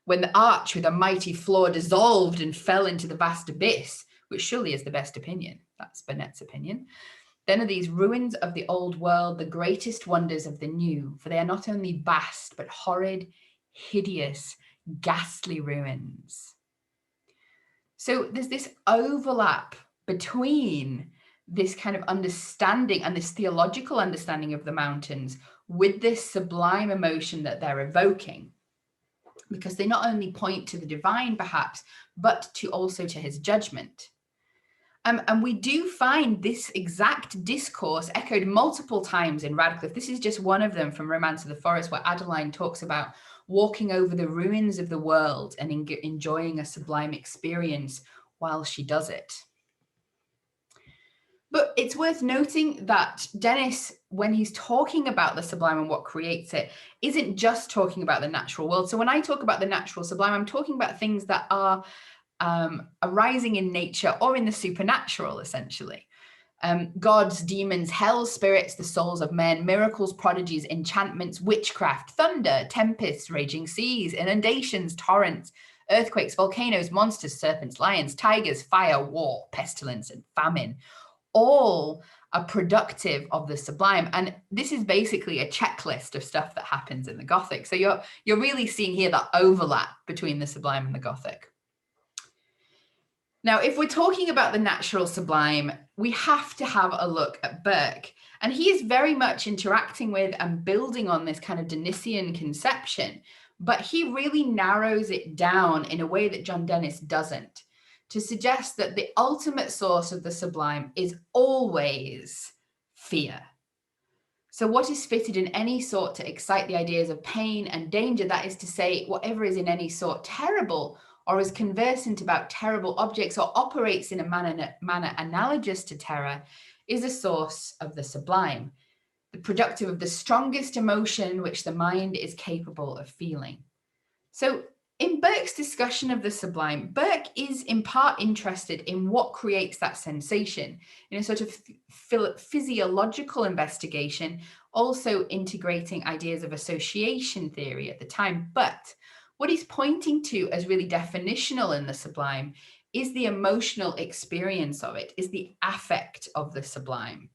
when the arch with a mighty floor dissolved and fell into the vast abyss, which surely is the best opinion, that's Burnet's opinion, then are these ruins of the old world the greatest wonders of the new, for they are not only vast, but horrid, hideous, ghastly ruins. So there's this overlap between this kind of understanding and this theological understanding of the mountains with this sublime emotion that they're evoking, because they not only point to the divine perhaps, but also to his judgment. And we do find this exact discourse echoed multiple times in Radcliffe. This is just one of them from Romance of the Forest, where Adeline talks about walking over the ruins of the world and enjoying a sublime experience while she does it. But it's worth noting that Dennis, when he's talking about the sublime and what creates it, isn't just talking about the natural world. So when I talk about the natural sublime, I'm talking about things that are arising in nature or in the supernatural, essentially. Gods, demons, hell, spirits, the souls of men, miracles, prodigies, enchantments, witchcraft, thunder, tempests, raging seas, inundations, torrents, earthquakes, volcanoes, monsters, serpents, lions, tigers, fire, war, pestilence, and famine, all are productive of the sublime. And this is basically a checklist of stuff that happens in the Gothic. So you're really seeing here that overlap between the sublime and the Gothic. Now, if we're talking about the natural sublime, we have to have a look at Burke. And he is very much interacting with and building on this kind of Denisian conception, but he really narrows it down in a way that John Dennis doesn't, to suggest that the ultimate source of the sublime is always fear. So what is fitted in any sort to excite the ideas of pain and danger, that is to say, whatever is in any sort terrible, or is conversant about terrible objects, or operates in a manner analogous to terror, is a source of the sublime, the productive of the strongest emotion which the mind is capable of feeling. So In Burke's discussion of the sublime, Burke is in part interested in what creates that sensation in a sort of physiological investigation, also integrating ideas of association theory at the time. But what he's pointing to as really definitional in the sublime is the emotional experience of it, is the affect of the sublime.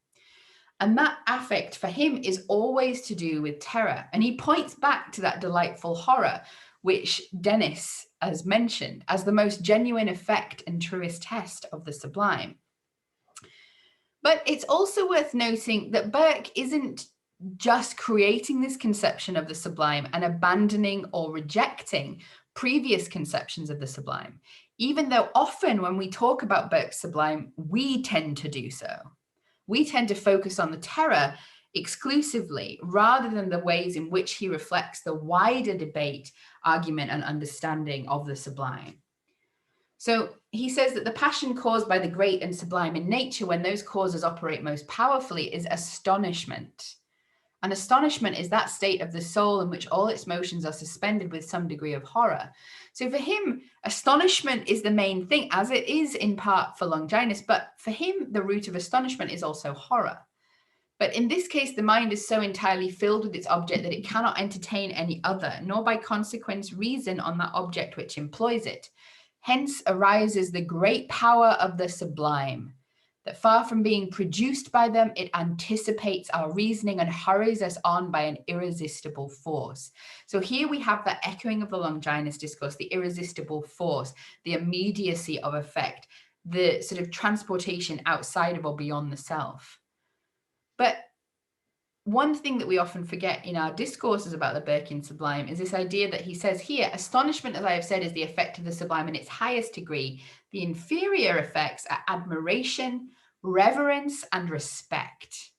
And that affect for him is always to do with terror. And he points back to that delightful horror, which Dennis has mentioned as the most genuine effect and truest test of the sublime. But it's also worth noting that Burke isn't just creating this conception of the sublime and abandoning or rejecting previous conceptions of the sublime, even though often when we talk about Burke's sublime, we tend to do so. We tend to focus on the terror exclusively rather than the ways in which he reflects the wider debate, argument, and understanding of the sublime. So he says that the passion caused by the great and sublime in nature, when those causes operate most powerfully, is astonishment. And astonishment is that state of the soul in which all its motions are suspended with some degree of horror. So for him, astonishment is the main thing, as it is in part for Longinus, but for him, the root of astonishment is also horror. But in this case, the mind is so entirely filled with its object that it cannot entertain any other, nor by consequence reason on that object which employs it. Hence arises the great power of the sublime, that far from being produced by them, it anticipates our reasoning and hurries us on by an irresistible force. So here we have the echoing of the Longinus discourse, the irresistible force, the immediacy of effect, the sort of transportation outside of or beyond the self. But one thing that we often forget in our discourses about the Burkean sublime is this idea that he says here, astonishment, as I have said, is the effect of the sublime in its highest degree. The inferior effects are admiration, reverence, and respect.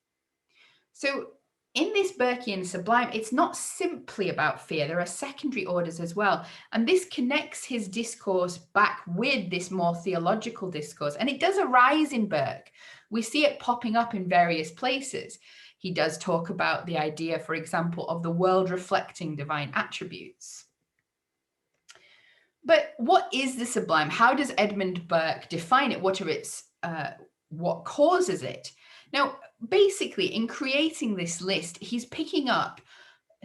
So in this Burkean sublime, it's not simply about fear. There are secondary orders as well. And this connects his discourse back with this more theological discourse. And it does arise in Burke. We see it popping up in various places. He does talk about the idea, for example, of the world reflecting divine attributes. But what is the sublime? How does Edmund Burke define it? What causes it? Now, basically, in creating this list, he's picking up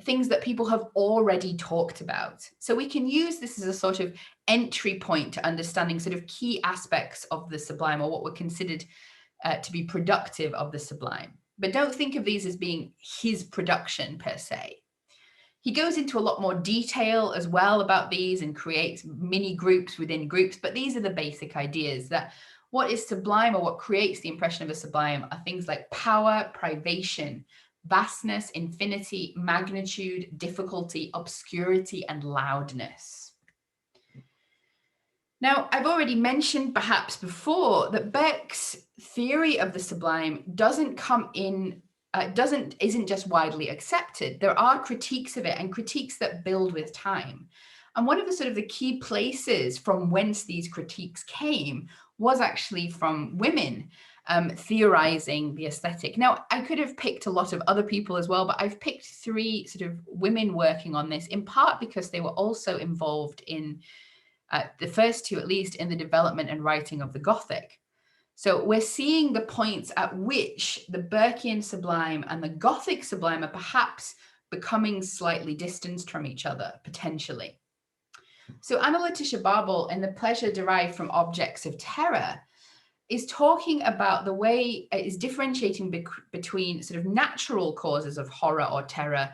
things that people have already talked about. So we can use this as a sort of entry point to understanding sort of key aspects of the sublime, or what were considered to be productive of the sublime. But don't think of these as being his production per se. He goes into a lot more detail as well about these and creates mini groups within groups. But these are the basic ideas, that what is sublime, or what creates the impression of a sublime, are things like power, privation, vastness, infinity, magnitude, difficulty, obscurity, and loudness. Now, I've already mentioned perhaps before that Burke's theory of the sublime isn't just widely accepted. There are critiques of it, and critiques that build with time. And one of the sort of the key places from whence these critiques came was actually from women theorizing the aesthetic. Now, I could have picked a lot of other people as well, but I've picked 3 sort of women working on this, in part because they were also involved in the first 2, at least, in the development and writing of the Gothic. So we're seeing the points at which the Burkean sublime and the Gothic sublime are perhaps becoming slightly distanced from each other, potentially. So Anna Letitia Barbel, in The Pleasure Derived from Objects of Terror, is talking about the way it is differentiating between sort of natural causes of horror or terror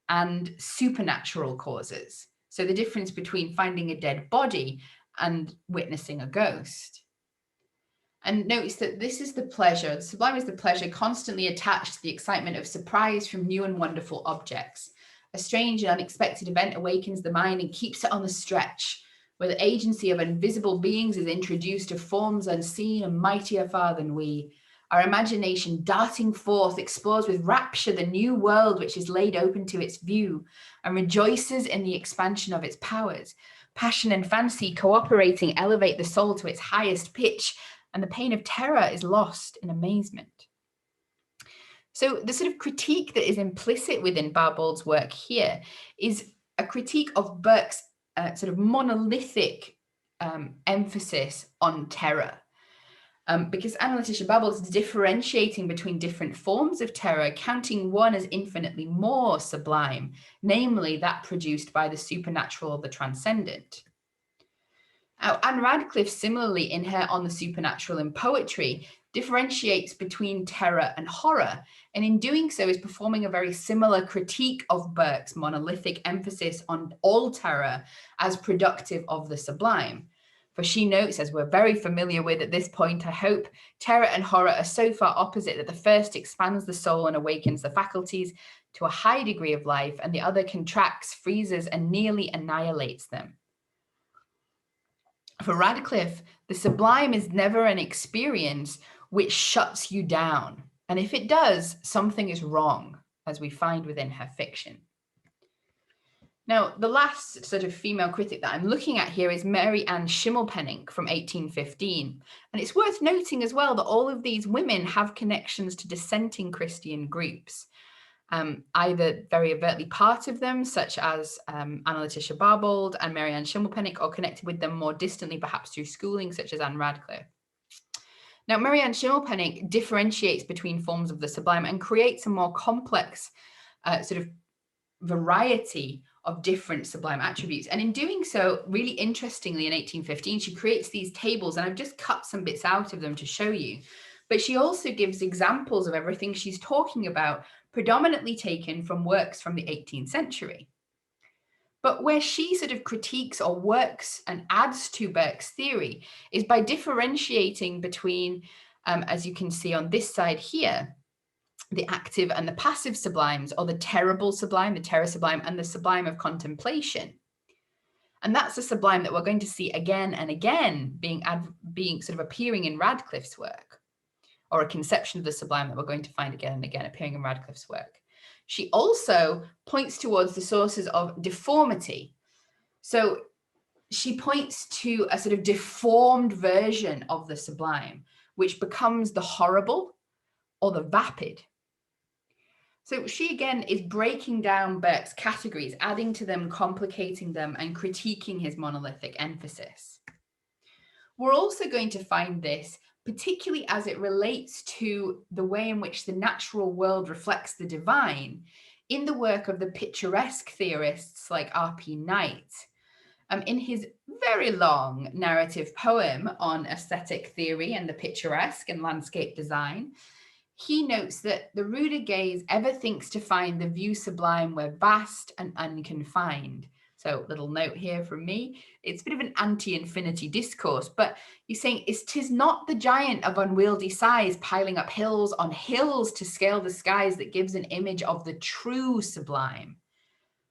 and supernatural causes. So the difference between finding a dead body and witnessing a ghost. And notice that this is the pleasure, the sublime is the pleasure constantly attached to the excitement of surprise from new and wonderful objects. A strange and unexpected event awakens the mind and keeps it on the stretch, where the agency of invisible beings is introduced to forms unseen and mightier far than we. Our imagination, darting forth, explores with rapture the new world which is laid open to its view, and rejoices in the expansion of its powers. Passion and fancy cooperating elevate the soul to its highest pitch, and the pain of terror is lost in amazement. So the sort of critique that is implicit within Barbel's work here is a critique of Burke's sort of monolithic emphasis on terror. Because Anna Letitia Babel is differentiating between different forms of terror, counting one as infinitely more sublime, namely that produced by the supernatural or the transcendent. Now, Anne Radcliffe, similarly in her On the Supernatural in Poetry, differentiates between terror and horror, and in doing so is performing a very similar critique of Burke's monolithic emphasis on all terror as productive of the sublime. For she notes, as we're very familiar with at this point, I hope, terror and horror are so far opposite that the first expands the soul and awakens the faculties to a high degree of life, and the other contracts, freezes, and nearly annihilates them. For Radcliffe, the sublime is never an experience which shuts you down. And if it does, something is wrong, as we find within her fiction. Now, the last sort of female critic that I'm looking at here is Mary Ann Schimmelpenninck from 1815. And it's worth noting as well that all of these women have connections to dissenting Christian groups, either very overtly part of them, such as Anna Letitia Barbauld and Mary Ann Schimmelpenninck, or connected with them more distantly, perhaps through schooling, such as Anne Radcliffe. Now, Mary Ann Schimmelpenninck differentiates between forms of the sublime and creates a more complex sort of variety of different sublime attributes. And in doing so, really interestingly, in 1815, she creates these tables, and I've just cut some bits out of them to show you. But she also gives examples of everything she's talking about, predominantly taken from works from the 18th century. But where she sort of critiques or works and adds to Burke's theory is by differentiating between, as you can see on this side here, the active and the passive sublimes, or the terrible sublime, the terror sublime, and the sublime of contemplation. And that's the sublime that we're going to see again and again being sort of appearing in Radcliffe's work, or a conception of the sublime that we're going to find again and again appearing in Radcliffe's work. She also points towards the sources of deformity. So she points to a sort of deformed version of the sublime, which becomes the horrible or the vapid. So she again is breaking down Burke's categories, adding to them, complicating them, and critiquing his monolithic emphasis. We're also going to find this, particularly as it relates to the way in which the natural world reflects the divine, in the work of the picturesque theorists like R.P. Knight. In his very long narrative poem on aesthetic theory and the picturesque and landscape design, he notes that the ruder gaze ever thinks to find the view sublime where vast and unconfined. So little note here from me, it's a bit of an anti-infinity discourse, but he's saying, "'Tis not the giant of unwieldy size piling up hills on hills to scale the skies that gives an image of the true sublime,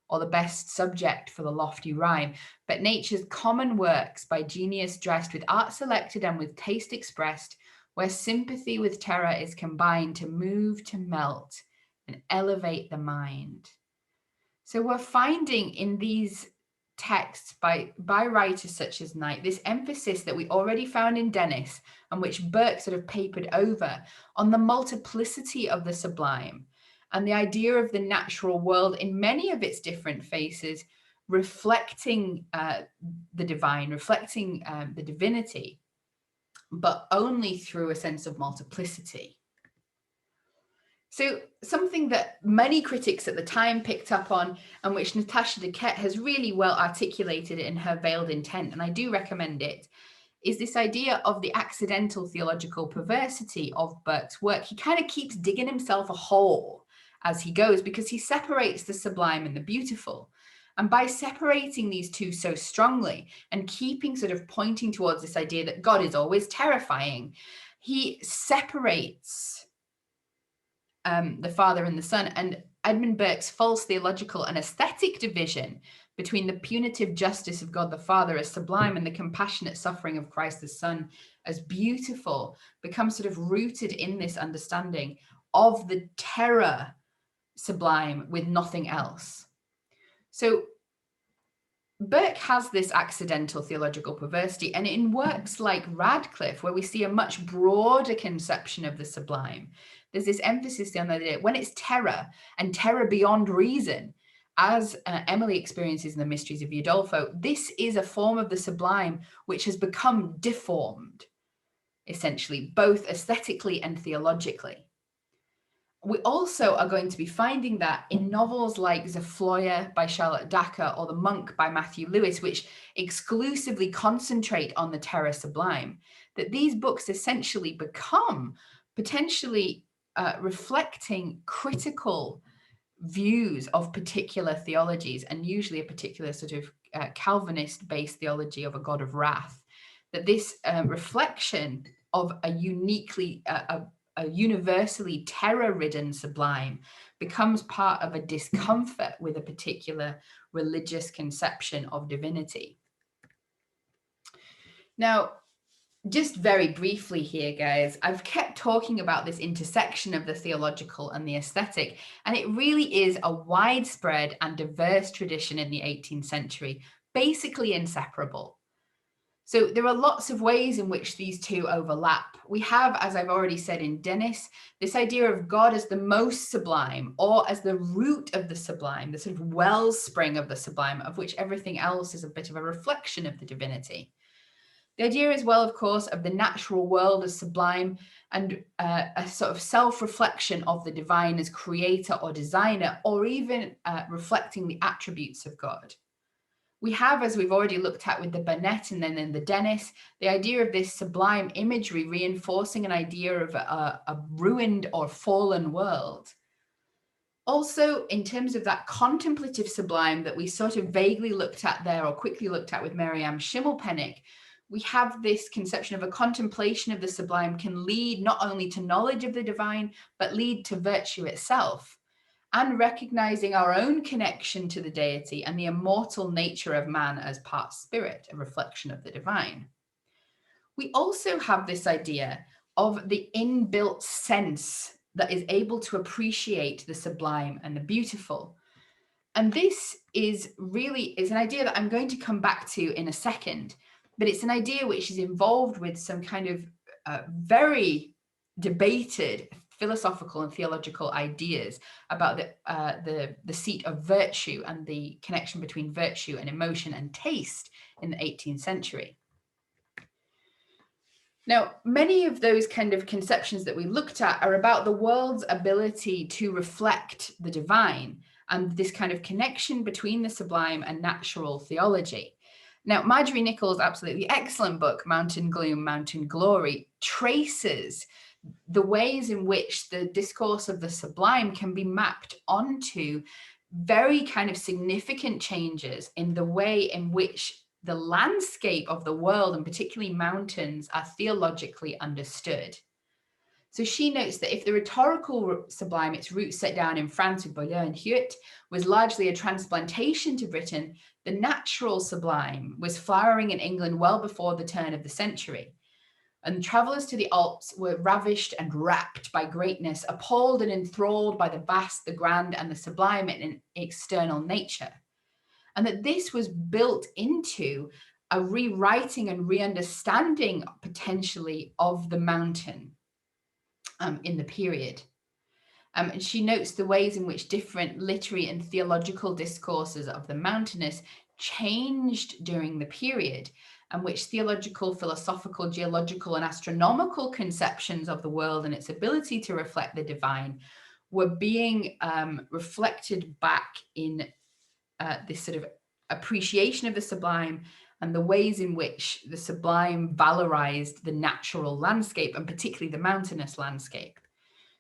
or the best subject for the lofty rhyme, but nature's common works by genius dressed, with art selected and with taste expressed, where sympathy with terror is combined to move, to melt, and elevate the mind." So we're finding in these texts by writers such as Knight, this emphasis that we already found in Dennis, and which Burke sort of papered over, on the multiplicity of the sublime, and the idea of the natural world in many of its different faces, reflecting the divine, reflecting the divinity, but only through a sense of multiplicity. So something that many critics at the time picked up on, and which Natasha Duquette has really well articulated in her Veiled Intent, and I do recommend it, is this idea of the accidental theological perversity of Burke's work. He kind of keeps digging himself a hole as he goes, because he separates the sublime and the beautiful. And by separating these two so strongly and keeping sort of pointing towards this idea that God is always terrifying, he separates the Father and the Son. And Edmund Burke's false theological and aesthetic division between the punitive justice of God the Father as sublime and the compassionate suffering of Christ the Son as beautiful becomes sort of rooted in this understanding of the terror sublime with nothing else. So Burke has this accidental theological perversity, and in works like Radcliffe, where we see a much broader conception of the sublime, there's this emphasis on the idea when it's terror and terror beyond reason, as Emily experiences in the Mysteries of Udolpho, this is a form of the sublime which has become deformed, essentially, both aesthetically and theologically. We also are going to be finding that in novels like Zafloya by Charlotte Dacker or The Monk by Matthew Lewis, which exclusively concentrate on the terror sublime, that these books essentially become potentially reflecting critical views of particular theologies, and usually a particular sort of Calvinist-based theology of a God of wrath. That this reflection of a uniquely a universally terror-ridden sublime becomes part of a discomfort with a particular religious conception of divinity. Now, just very briefly here, guys, I've kept talking about this intersection of the theological and the aesthetic, and it really is a widespread and diverse tradition in the 18th century, basically inseparable. So there are lots of ways in which these two overlap. We have, as I've already said in Dennis, this idea of God as the most sublime, or as the root of the sublime, the sort of wellspring of the sublime, of which everything else is a bit of a reflection of the divinity. The idea as well, of course, of the natural world as sublime, and a sort of self-reflection of the divine as creator or designer, or even reflecting the attributes of God. We have, as we've already looked at with the Burnett and then in the Dennis, the idea of this sublime imagery reinforcing an idea of a ruined or fallen world. Also, in terms of that contemplative sublime that we sort of vaguely looked at there, or quickly looked at with Miriam Schimmelpenninck, we have this conception of a contemplation of the sublime can lead not only to knowledge of the divine, but lead to virtue itself, and recognizing our own connection to the deity and the immortal nature of man as part spirit, a reflection of the divine. We also have this idea of the inbuilt sense that is able to appreciate the sublime and the beautiful. And this is an idea that I'm going to come back to in a second, but it's an idea which is involved with some kind of very debated philosophical and theological ideas about the seat of virtue and the connection between virtue and emotion and taste in the 18th century. Now, many of those kind of conceptions that we looked at are about the world's ability to reflect the divine and this kind of connection between the sublime and natural theology. Now, Marjorie Nichols' absolutely excellent book, Mountain Gloom, Mountain Glory, traces the ways in which the discourse of the sublime can be mapped onto very kind of significant changes in the way in which the landscape of the world, and particularly mountains, are theologically understood. So she notes that if the rhetorical sublime, its roots set down in France with Boileau and Huet, was largely a transplantation to Britain, the natural sublime was flowering in England well before the turn of the century. And travellers to the Alps were ravished and rapt by greatness, appalled and enthralled by the vast, the grand, and the sublime in external nature. And that this was built into a rewriting and re-understanding, potentially, of the mountain in the period. And she notes the ways in which different literary and theological discourses of the mountainous changed during the period, and which theological, philosophical, geological, and astronomical conceptions of the world and its ability to reflect the divine were being reflected back in this sort of appreciation of the sublime and the ways in which the sublime valorized the natural landscape, and particularly the mountainous landscape.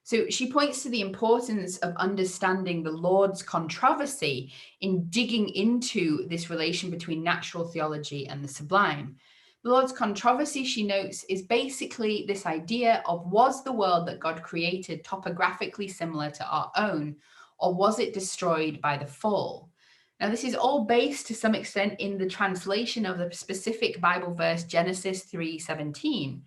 So she points to the importance of understanding the Lord's controversy in digging into this relation between natural theology and the sublime. The Lord's controversy, she notes, is basically this idea of, was the world that God created topographically similar to our own, or was it destroyed by the fall? Now, this is all based to some extent in the translation of the specific Bible verse, Genesis 3:17.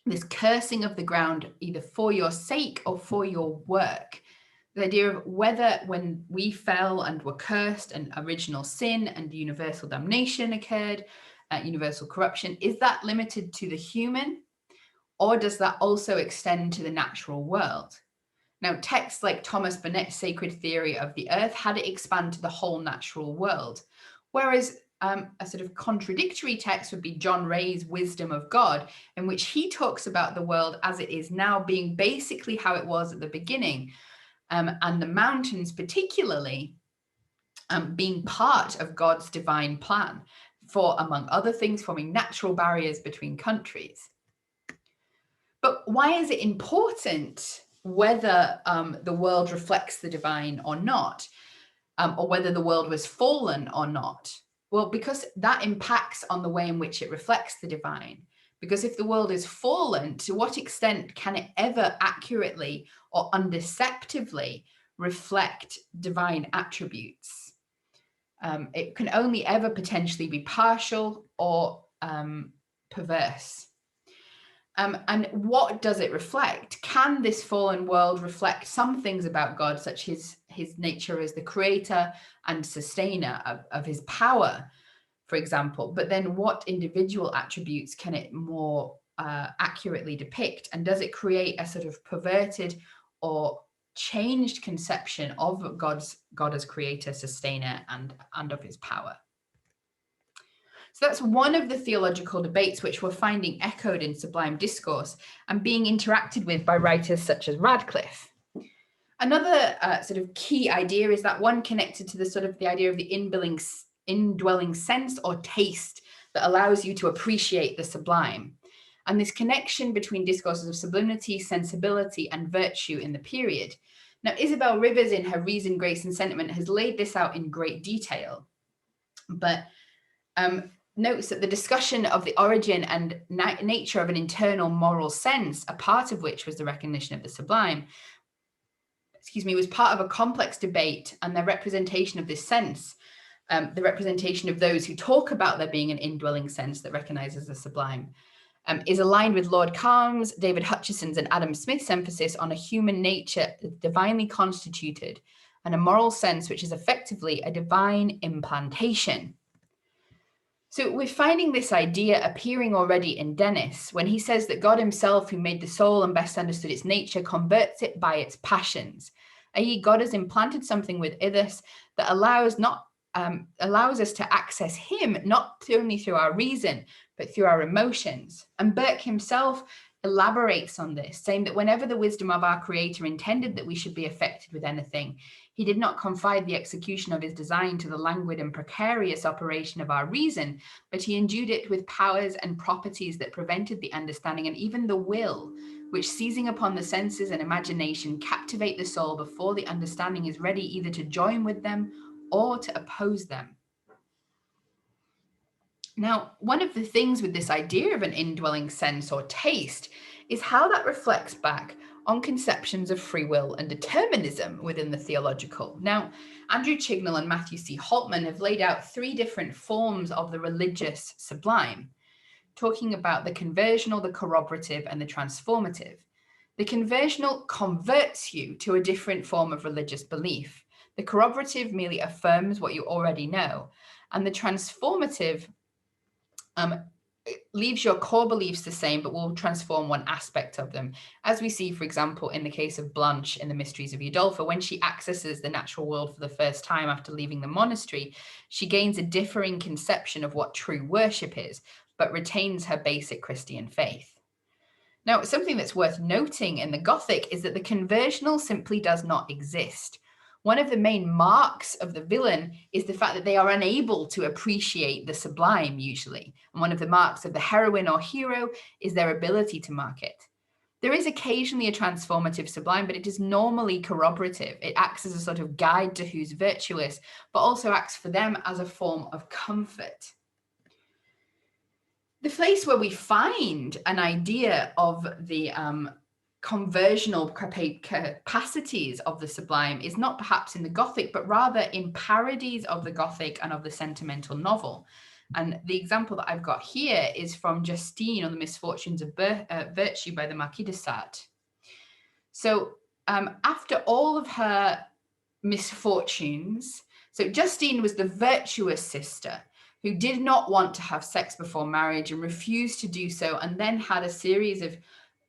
This cursing of the ground, either for your sake or for your work. The idea of whether when we fell and were cursed and original sin and universal damnation occurred, universal corruption, is that limited to the human, or does that also extend to the natural world? Now, texts like Thomas Burnet's Sacred Theory of the Earth had it expand to the whole natural world, whereas a sort of contradictory text would be John Ray's Wisdom of God, in which he talks about the world as it is now being basically how it was at the beginning, and the mountains particularly being part of God's divine plan for, among other things, forming natural barriers between countries. But why is it important whether the world reflects the divine or not, or whether the world was fallen or not? Well, because that impacts on the way in which it reflects the divine. Because if the world is fallen, to what extent can it ever accurately or undeceptively reflect divine attributes? It can only ever potentially be partial or perverse. And what does it reflect? Can this fallen world reflect some things about God, such as his nature as the creator and sustainer of his power, for example? But then what individual attributes can it more accurately depict? And does it create a sort of perverted or changed conception of God as creator, sustainer, and of his power? So that's one of the theological debates which we're finding echoed in Sublime Discourse and being interacted with by writers such as Radcliffe. Another sort of key idea is that one connected to the sort of the idea of the indwelling sense or taste that allows you to appreciate the sublime. And this connection between discourses of sublimity, sensibility, and virtue in the period. Now, Isabel Rivers, in her Reason, Grace, and Sentiment, has laid this out in great detail. But notes that the discussion of the origin and nature of an internal moral sense, a part of which was the recognition of the sublime, was part of a complex debate, and the representation of this sense, the representation of those who talk about there being an indwelling sense that recognizes the sublime, is aligned with Lord Calm's, David Hutchison's, and Adam Smith's emphasis on a human nature divinely constituted and a moral sense which is effectively a divine implantation. So we're finding this idea appearing already in Dennis when he says that God himself, who made the soul and best understood its nature, converts it by its passions, i.e. God has implanted something within us that allows us to access him, not only through our reason, but through our emotions. And Burke himself elaborates on this, saying that whenever the wisdom of our creator intended that we should be affected with anything, he did not confide the execution of his design to the languid and precarious operation of our reason, but he endued it with powers and properties that prevented the understanding and even the will, which seizing upon the senses and imagination captivate the soul before the understanding is ready either to join with them or to oppose them. Now, one of the things with this idea of an indwelling sense or taste is how that reflects back on conceptions of free will and determinism within the theological. Now, Andrew Chignell and Matthew C. Holtman have laid out 3 different forms of the religious sublime, talking about the conversional, the corroborative, and the transformative. The conversional converts you to a different form of religious belief. The corroborative merely affirms what you already know. And the transformative leaves your core beliefs the same, but will transform one aspect of them. As we see, for example, in the case of Blanche in the Mysteries of Udolpho, when she accesses the natural world for the first time after leaving the monastery, she gains a differing conception of what true worship is, but retains her basic Christian faith. Now, something that's worth noting in the Gothic is that the conversional simply does not exist. One of the main marks of the villain is the fact that they are unable to appreciate the sublime, usually. And one of the marks of the heroine or hero is their ability to mark it. There is occasionally a transformative sublime, but it is normally corroborative. It acts as a sort of guide to who's virtuous, but also acts for them as a form of comfort. The place where we find an idea of the conversional capacities of the sublime is not perhaps in the Gothic, but rather in parodies of the Gothic and of the sentimental novel. And the example that I've got here is from Justine on the Misfortunes of Virtue by the Marquis de Sade. So after all of her misfortunes, so Justine was the virtuous sister who did not want to have sex before marriage and refused to do so, and then had a series of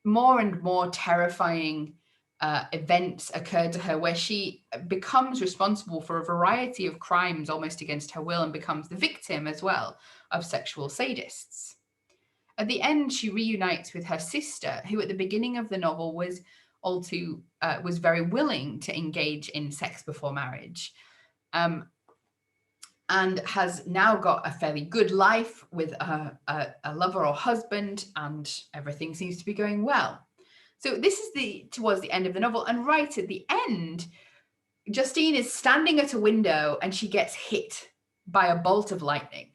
more and more terrifying events occurred to her where she becomes responsible for a variety of crimes almost against her will and becomes the victim as well of sexual sadists. At the end, she reunites with her sister, who at the beginning of the novel was very willing to engage in sex before marriage, and has now got a fairly good life with a lover or husband, and everything seems to be going well. So this is towards the end of the novel, and right at the end, Justine is standing at a window and she gets hit by a bolt of lightning.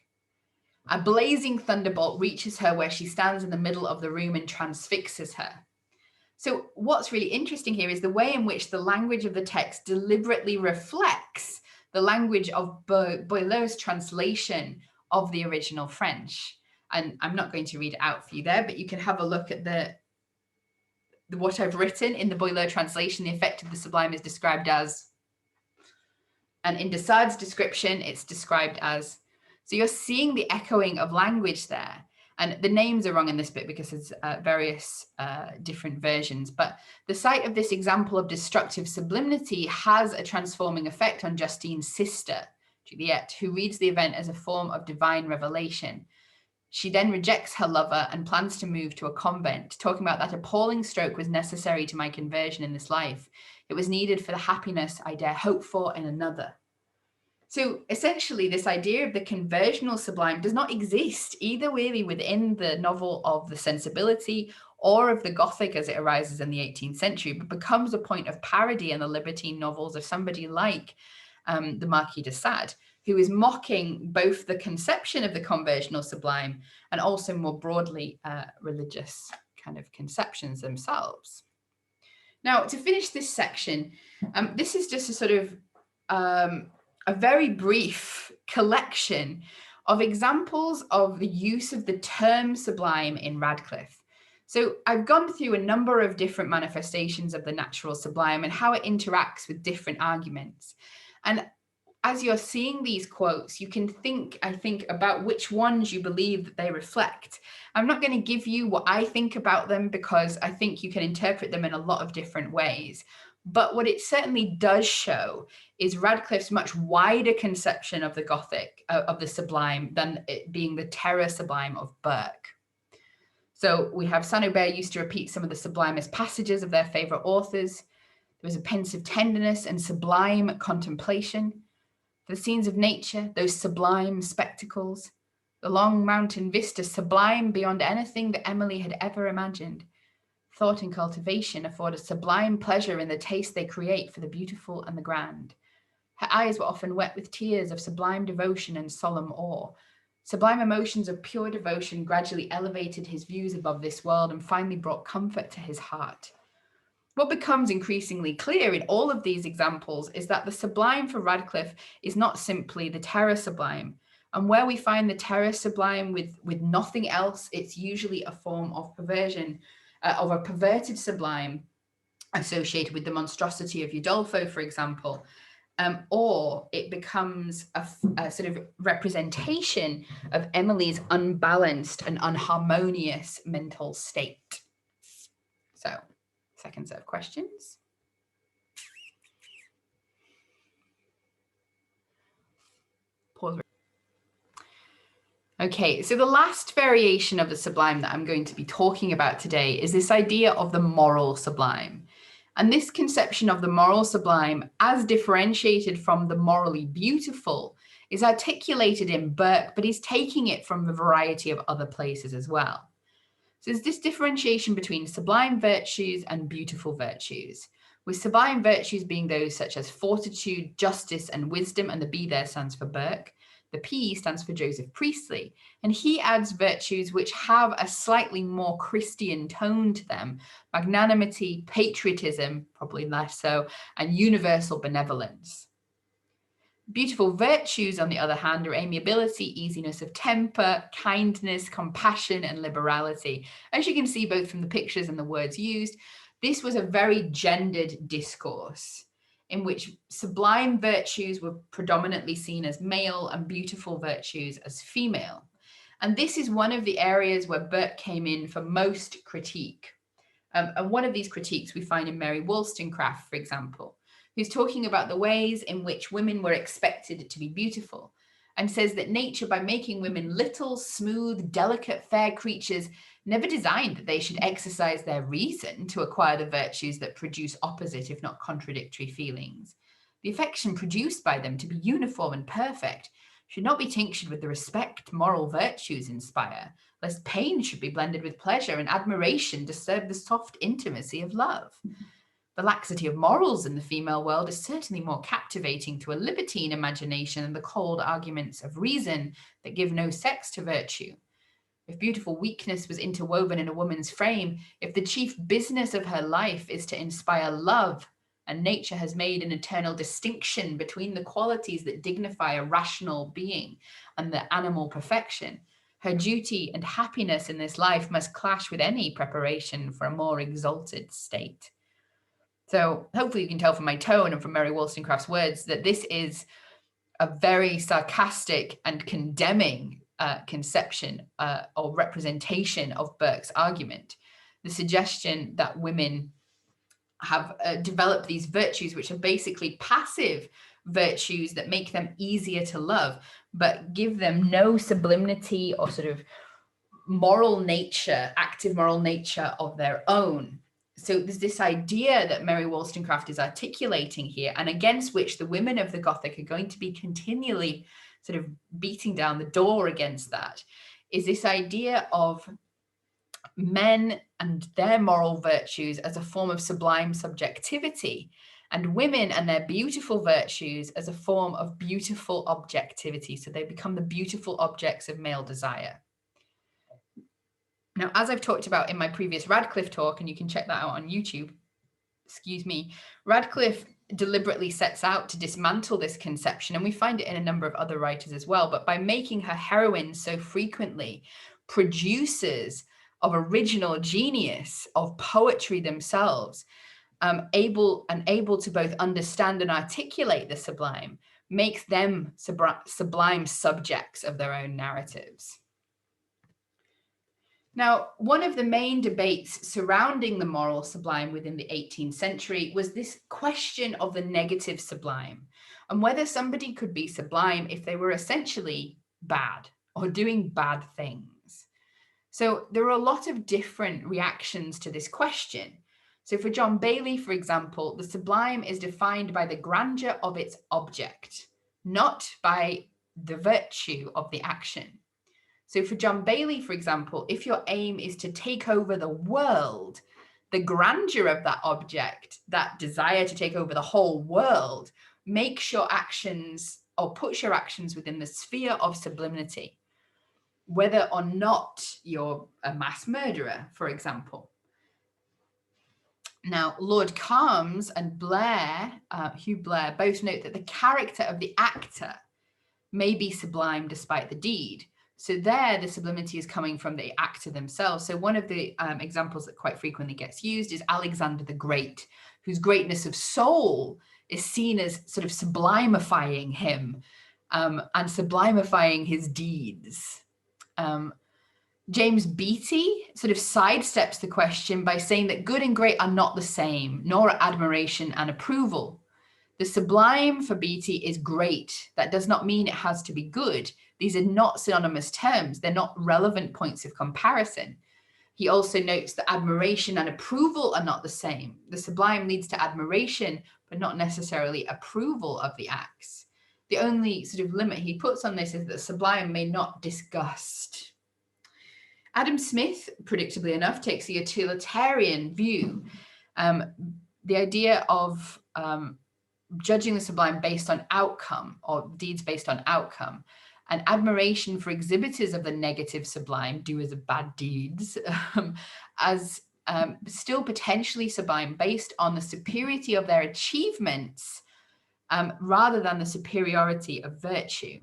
A blazing thunderbolt reaches her where she stands in the middle of the room and transfixes her. So what's really interesting here is the way in which the language of the text deliberately reflects the language of Boileau's translation of the original French. And I'm not going to read it out for you there, but you can have a look at what I've written in the Boileau translation. The effect of the sublime is described as, and in de Sade's description, it's described as. So you're seeing the echoing of language there. And the names are wrong in this bit because there's various different versions. But the sight of this example of destructive sublimity has a transforming effect on Justine's sister, Juliette, who reads the event as a form of divine revelation. She then rejects her lover and plans to move to a convent, talking about that appalling stroke was necessary to my conversion in this life. It was needed for the happiness I dare hope for in another. So essentially, this idea of the conversional sublime does not exist either really within the novel of the sensibility or of the Gothic as it arises in the 18th century, but becomes a point of parody in the libertine novels of somebody like the Marquis de Sade, who is mocking both the conception of the conversional sublime and also more broadly religious kind of conceptions themselves. Now, to finish this section, this is just a sort of a very brief collection of examples of the use of the term sublime in Radcliffe. So I've gone through a number of different manifestations of the natural sublime and how it interacts with different arguments. And as you're seeing these quotes, you can think, I think, about which ones you believe that they reflect. I'm not going to give you what I think about them because I think you can interpret them in a lot of different ways. But what it certainly does show is Radcliffe's much wider conception of the Gothic, of the sublime, than it being the terror sublime of Burke. So we have Saint-Hubert used to repeat some of the sublimest passages of their favourite authors. There was a pensive tenderness and sublime contemplation. The scenes of nature, those sublime spectacles, the long mountain vista sublime beyond anything that Emily had ever imagined. Thought and cultivation afford a sublime pleasure in the taste they create for the beautiful and the grand. Her eyes were often wet with tears of sublime devotion and solemn awe. Sublime emotions of pure devotion gradually elevated his views above this world and finally brought comfort to his heart. What becomes increasingly clear in all of these examples is that the sublime for Radcliffe is not simply the terror sublime. And where we find the terror sublime with nothing else, it's usually a form of perversion, of a perverted sublime associated with the monstrosity of Udolpho, for example, or it becomes a sort of representation of Emily's unbalanced and unharmonious mental state. So, second set of questions. Pause. Okay, so the last variation of the sublime that I'm going to be talking about today is this idea of the moral sublime. And this conception of the moral sublime, as differentiated from the morally beautiful, is articulated in Burke, but he's taking it from a variety of other places as well. So there's this differentiation between sublime virtues and beautiful virtues, with sublime virtues being those such as fortitude, justice, and wisdom, and the B there stands for Burke. The P stands for Joseph Priestley, and he adds virtues which have a slightly more Christian tone to them: magnanimity, patriotism, probably less so, and universal benevolence. Beautiful virtues, on the other hand, are amiability, easiness of temper, kindness, compassion, and liberality. As you can see both from the pictures and the words used, this was a very gendered discourse in which sublime virtues were predominantly seen as male and beautiful virtues as female. And this is one of the areas where Burke came in for most critique. And one of these critiques we find in Mary Wollstonecraft, for example, who's talking about the ways in which women were expected to be beautiful, and says that nature, by making women little, smooth, delicate, fair creatures, never designed that they should exercise their reason to acquire the virtues that produce opposite, if not contradictory, feelings. The affection produced by them, to be uniform and perfect, should not be tinctured with the respect moral virtues inspire, lest pain should be blended with pleasure and admiration disturb the soft intimacy of love. The laxity of morals in the female world is certainly more captivating to a libertine imagination than the cold arguments of reason that give no sex to virtue. If beautiful weakness was interwoven in a woman's frame, if the chief business of her life is to inspire love, and nature has made an eternal distinction between the qualities that dignify a rational being and the animal perfection, her duty and happiness in this life must clash with any preparation for a more exalted state. So hopefully you can tell from my tone and from Mary Wollstonecraft's words that this is a very sarcastic and condemning conception or representation of Burke's argument. The suggestion that women have developed these virtues, which are basically passive virtues that make them easier to love, but give them no sublimity or sort of moral nature, active moral nature of their own. So there's this idea that Mary Wollstonecraft is articulating here, and against which the women of the Gothic are going to be continually sort of beating down the door against that, is this idea of men and their moral virtues as a form of sublime subjectivity, and women and their beautiful virtues as a form of beautiful objectivity. So they become the beautiful objects of male desire. Now, as I've talked about in my previous Radcliffe talk, and you can check that out on YouTube, Radcliffe deliberately sets out to dismantle this conception, and we find it in a number of other writers as well, but by making her heroines so frequently producers of original genius, of poetry themselves, able to both understand and articulate the sublime, makes them sublime subjects of their own narratives. Now, one of the main debates surrounding the moral sublime within the 18th century was this question of the negative sublime, and whether somebody could be sublime if they were essentially bad or doing bad things. So there are a lot of different reactions to this question. So for John Bailey, for example, the sublime is defined by the grandeur of its object, not by the virtue of the action. So for John Bailey, for example, if your aim is to take over the world, the grandeur of that object, that desire to take over the whole world, makes your actions or puts your actions within the sphere of sublimity, whether or not you're a mass murderer, for example. Now, Lord Calmes and Blair, Hugh Blair, both note that the character of the actor may be sublime despite the deed. So there, the sublimity is coming from the actor themselves. So one of the examples that quite frequently gets used is Alexander the Great, whose greatness of soul is seen as sort of sublimifying him and sublimifying his deeds. James Beattie sort of sidesteps the question by saying that good and great are not the same, nor are admiration and approval. The sublime for Beattie is great. That does not mean it has to be good. These are not synonymous terms. They're not relevant points of comparison. He also notes that admiration and approval are not the same. The sublime leads to admiration, but not necessarily approval of the acts. The only sort of limit he puts on this is that the sublime may not disgust. Adam Smith, predictably enough, takes a utilitarian view. The idea of judging the sublime based on outcome, or deeds based on outcome, and admiration for exhibitors of the negative sublime, doers of bad deeds, as still potentially sublime based on the superiority of their achievements rather than the superiority of virtue.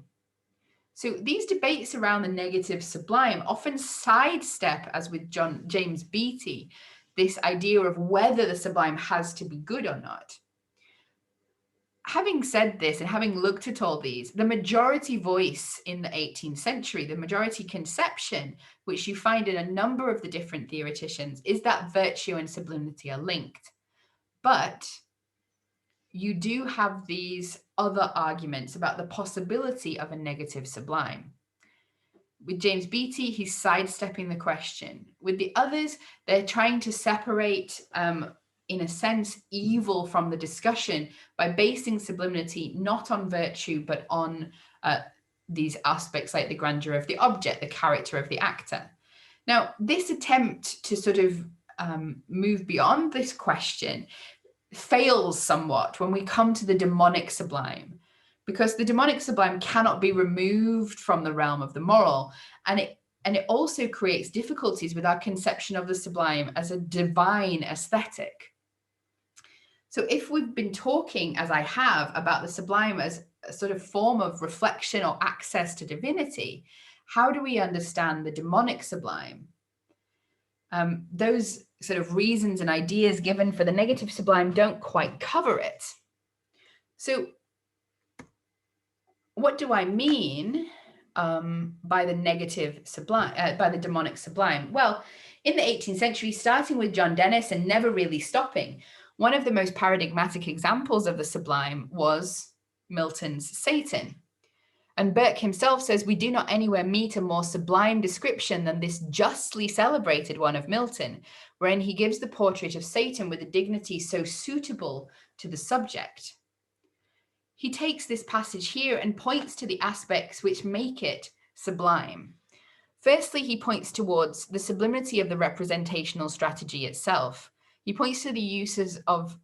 So these debates around the negative sublime often sidestep, as with James Beattie, this idea of whether the sublime has to be good or not. having said this and having looked at all these, the majority voice in the 18th century, the majority conception, which you find in a number of the different theoreticians, is that virtue and sublimity are linked. But you do have these other arguments about the possibility of a negative sublime. With James Beattie, he's sidestepping the question. With the others, they're trying to separate, in a sense, evil from the discussion by basing sublimity not on virtue, but on these aspects like the grandeur of the object, the character of the actor. Now, this attempt to sort of move beyond this question fails somewhat when we come to the demonic sublime, because the demonic sublime cannot be removed from the realm of the moral, and it also creates difficulties with our conception of the sublime as a divine aesthetic. So if we've been talking, as I have, about the sublime as a sort of form of reflection or access to divinity, how do we understand the demonic sublime? Those sort of reasons and ideas given for the negative sublime don't quite cover it. So what do I mean by the negative sublime, by the demonic sublime? Well, in the 18th century, starting with John Dennis and never really stopping, one of the most paradigmatic examples of the sublime was Milton's Satan. And Burke himself says, we do not anywhere meet a more sublime description than this justly celebrated one of Milton, wherein he gives the portrait of Satan with a dignity so suitable to the subject. He takes this passage here and points to the aspects which make it sublime. Firstly, he points towards the sublimity of the representational strategy itself. He points to the uses of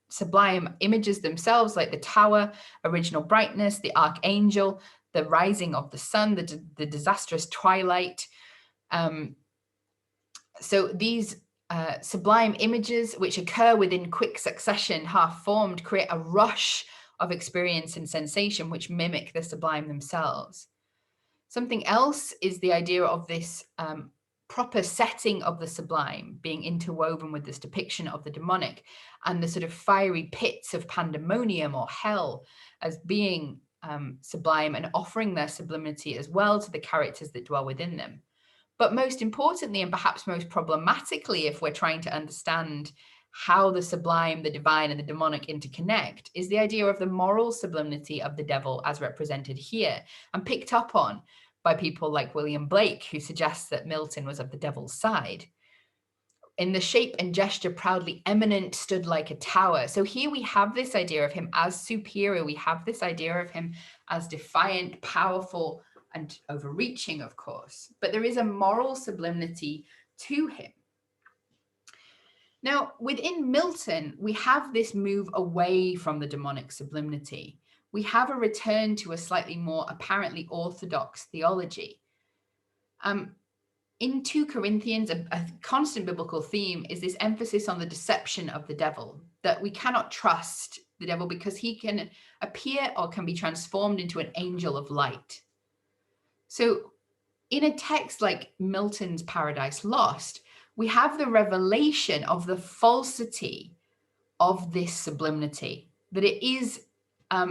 sublime images themselves, like the tower, original brightness, the archangel, the rising of the sun, the disastrous twilight. So these sublime images, which occur within quick succession, half formed, create a rush of experience and sensation which mimic the sublime themselves. Something else is the idea of this proper setting of the sublime being interwoven with this depiction of the demonic, and the sort of fiery pits of pandemonium or hell as being sublime and offering their sublimity as well to the characters that dwell within them. But most importantly, and perhaps most problematically, if we're trying to understand how the sublime, the divine, and the demonic interconnect, is the idea of the moral sublimity of the devil as represented here and picked up on by people like William Blake, who suggests that Milton was of the devil's side. In the shape and gesture proudly eminent, stood like a tower. So here we have this idea of him as superior. We have this idea of him as defiant, powerful, and overreaching, of course. But there is a moral sublimity to him. Now, within Milton, we have this move away from the demonic sublimity. We have a return to a slightly more apparently orthodox theology. In 2 Corinthians, a constant biblical theme is this emphasis on the deception of the devil, that we cannot trust the devil because he can appear or can be transformed into an angel of light. So in a text like Milton's Paradise Lost, we have the revelation of the falsity of this sublimity, that it is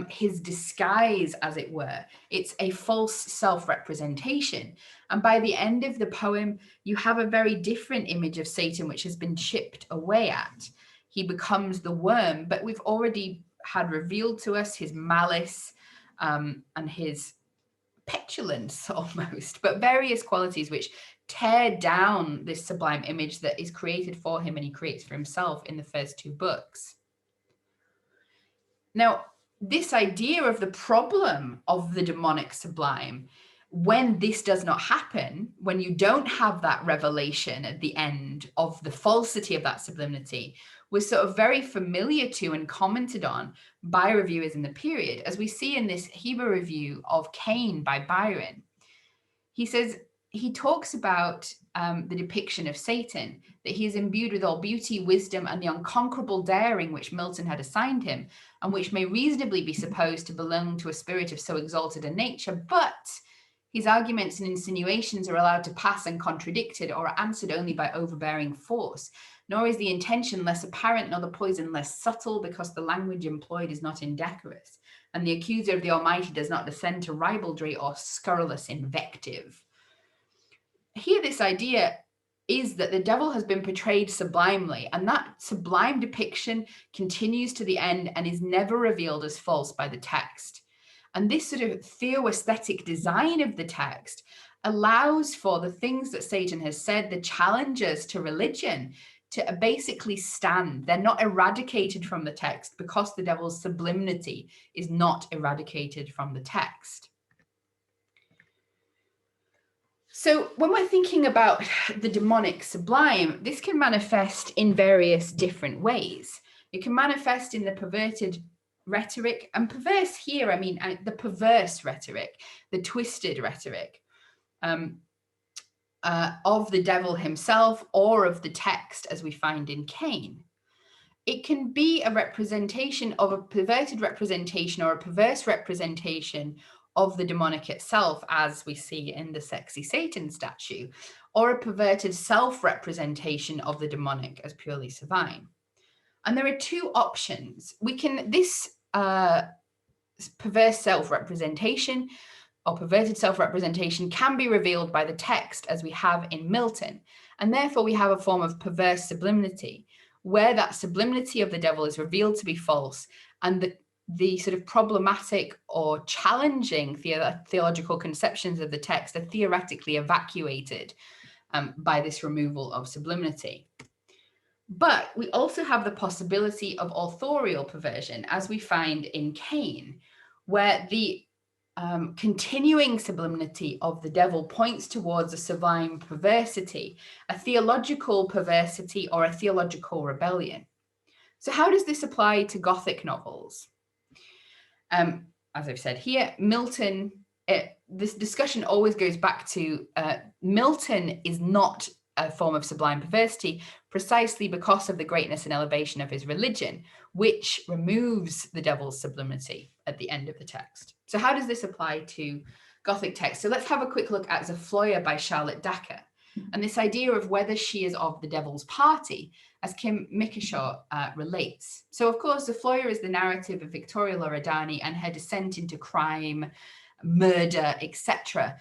his disguise, as it were. It's a false self-representation. And by the end of the poem, you have a very different image of Satan, which has been chipped away at. He becomes the worm, but we've already had revealed to us his malice and his petulance almost, but various qualities which tear down this sublime image that is created for him and he creates for himself in the first 2 books. Now, this idea of the problem of the demonic sublime, when this does not happen, when you don't have that revelation at the end of the falsity of that sublimity, was sort of very familiar to and commented on by reviewers in the period, as we see in this Hebrew review of Cain by Byron. He says, he talks about the depiction of Satan, that he is imbued with all beauty, wisdom, and the unconquerable daring which Milton had assigned him, and which may reasonably be supposed to belong to a spirit of so exalted a nature. But His arguments and insinuations are allowed to pass uncontradicted or are answered only by overbearing force. Nor is the intention less apparent nor the poison less subtle, because the language employed is not indecorous, and the accuser of the Almighty does not descend to ribaldry or scurrilous invective. Here, this idea is that the devil has been portrayed sublimely, and that sublime depiction continues to the end and is never revealed as false by the text. And this sort of theoaesthetic design of the text allows for the things that Satan has said, the challenges to religion, to basically stand. They're not eradicated from the text because the devil's sublimity is not eradicated from the text. So when we're thinking about the demonic sublime, this can manifest in various different ways. It can manifest in the perverted rhetoric, and perverse here, I mean the perverse rhetoric, the twisted rhetoric of the devil himself or of the text, as we find in Cain. It can be a representation of a perverted representation or a perverse representation of the demonic itself, as we see in the sexy Satan statue, or a perverted self-representation of the demonic as purely divine. And there are two options. This perverse self-representation or perverted self-representation can be revealed by the text, as we have in Milton, and therefore we have a form of perverse sublimity, where that sublimity of the devil is revealed to be false, and the sort of problematic or challenging theological conceptions of the text are theoretically evacuated by this removal of sublimity. But we also have the possibility of authorial perversion, as we find in Cain, where the continuing sublimity of the devil points towards a sublime perversity, a theological perversity, or a theological rebellion. So how does this apply to Gothic novels? As I've said here, Milton, this discussion always goes back to Milton is not a form of sublime perversity, precisely because of the greatness and elevation of his religion, which removes the devil's sublimity at the end of the text. So how does this apply to Gothic text? So let's have a quick look at Zafloya by Charlotte Dacre, and this idea of whether she is of the devil's party, as Kim Mickershaw relates. So of course, Zafloya is the narrative of Victoria Loredani and her descent into crime, murder, etc.,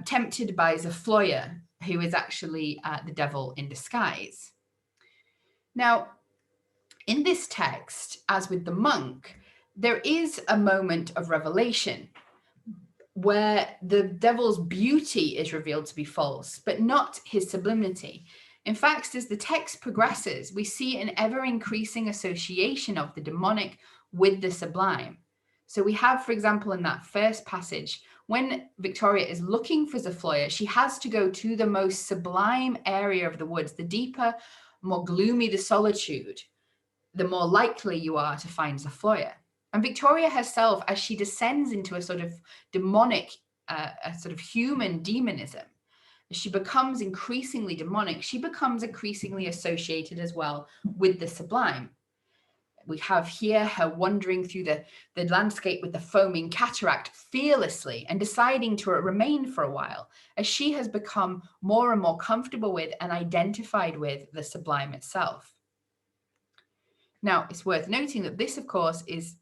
tempted by Zafloya, who is actually the devil in disguise. Now, in this text, as with the monk, there is a moment of revelation where the devil's beauty is revealed to be false, but not his sublimity. In fact, as the text progresses, we see an ever-increasing association of the demonic with the sublime. So we have, for example, in that first passage, when Victoria is looking for Zafloya, she has to go to the most sublime area of the woods. The deeper, more gloomy the solitude, the more likely you are to find Zafloya. And Victoria herself, as she descends into a sort of demonic, a sort of human demonism, as she becomes increasingly demonic, she becomes increasingly associated as well with the sublime. We have here her wandering through the landscape with the foaming cataract fearlessly and deciding to remain for a while, as she has become more and more comfortable with and identified with the sublime itself. Now, it's worth noting that this, of course, is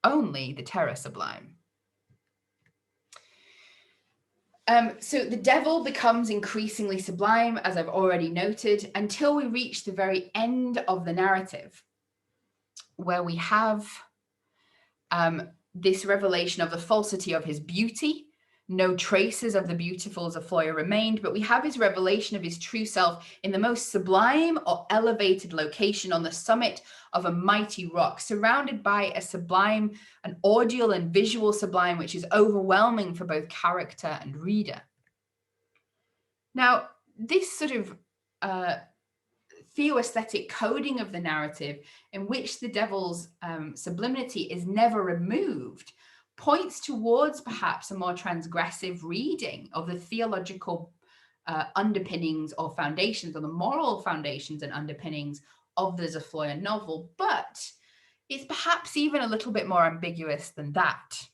only the terror sublime. So the devil becomes increasingly sublime, as I've already noted, until we reach the very end of the narrative, where we have this revelation of the falsity of his beauty. No traces of the beautiful Zafloya remained, but we have his revelation of his true self in the most sublime or elevated location on the summit of a mighty rock, surrounded by a sublime, an audial and visual sublime, which is overwhelming for both character and reader. Now, this sort of theoaesthetic coding of the narrative, in which the devil's sublimity is never removed, points towards perhaps a more transgressive reading of the theological underpinnings or foundations, or the moral foundations and underpinnings of the Zafloya novel, but it's perhaps even a little bit more ambiguous than that.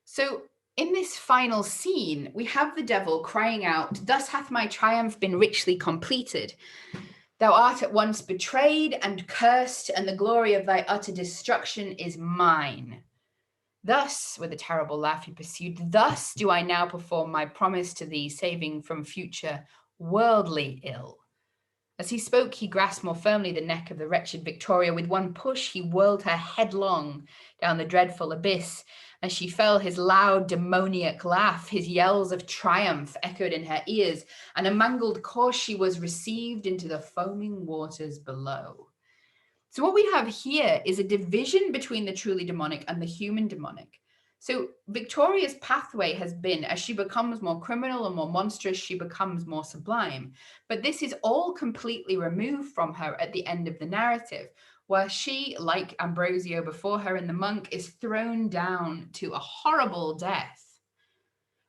So in this final scene, we have the devil crying out, "Thus hath my triumph been richly completed. Thou art at once betrayed and cursed, and the glory of thy utter destruction is mine. Thus," with a terrible laugh he pursued, "thus do I now perform my promise to thee, saving from future worldly ill." As he spoke, he grasped more firmly the neck of the wretched Victoria. With one push, he whirled her headlong down the dreadful abyss. As she fell, his loud, demoniac laugh, his yells of triumph echoed in her ears, and a mangled corse she was received into the foaming waters below. So what we have here is a division between the truly demonic and the human demonic. So Victoria's pathway has been, as she becomes more criminal and more monstrous, she becomes more sublime. But this is all completely removed from her at the end of the narrative, where she, like Ambrosio before her in The Monk, is thrown down to a horrible death.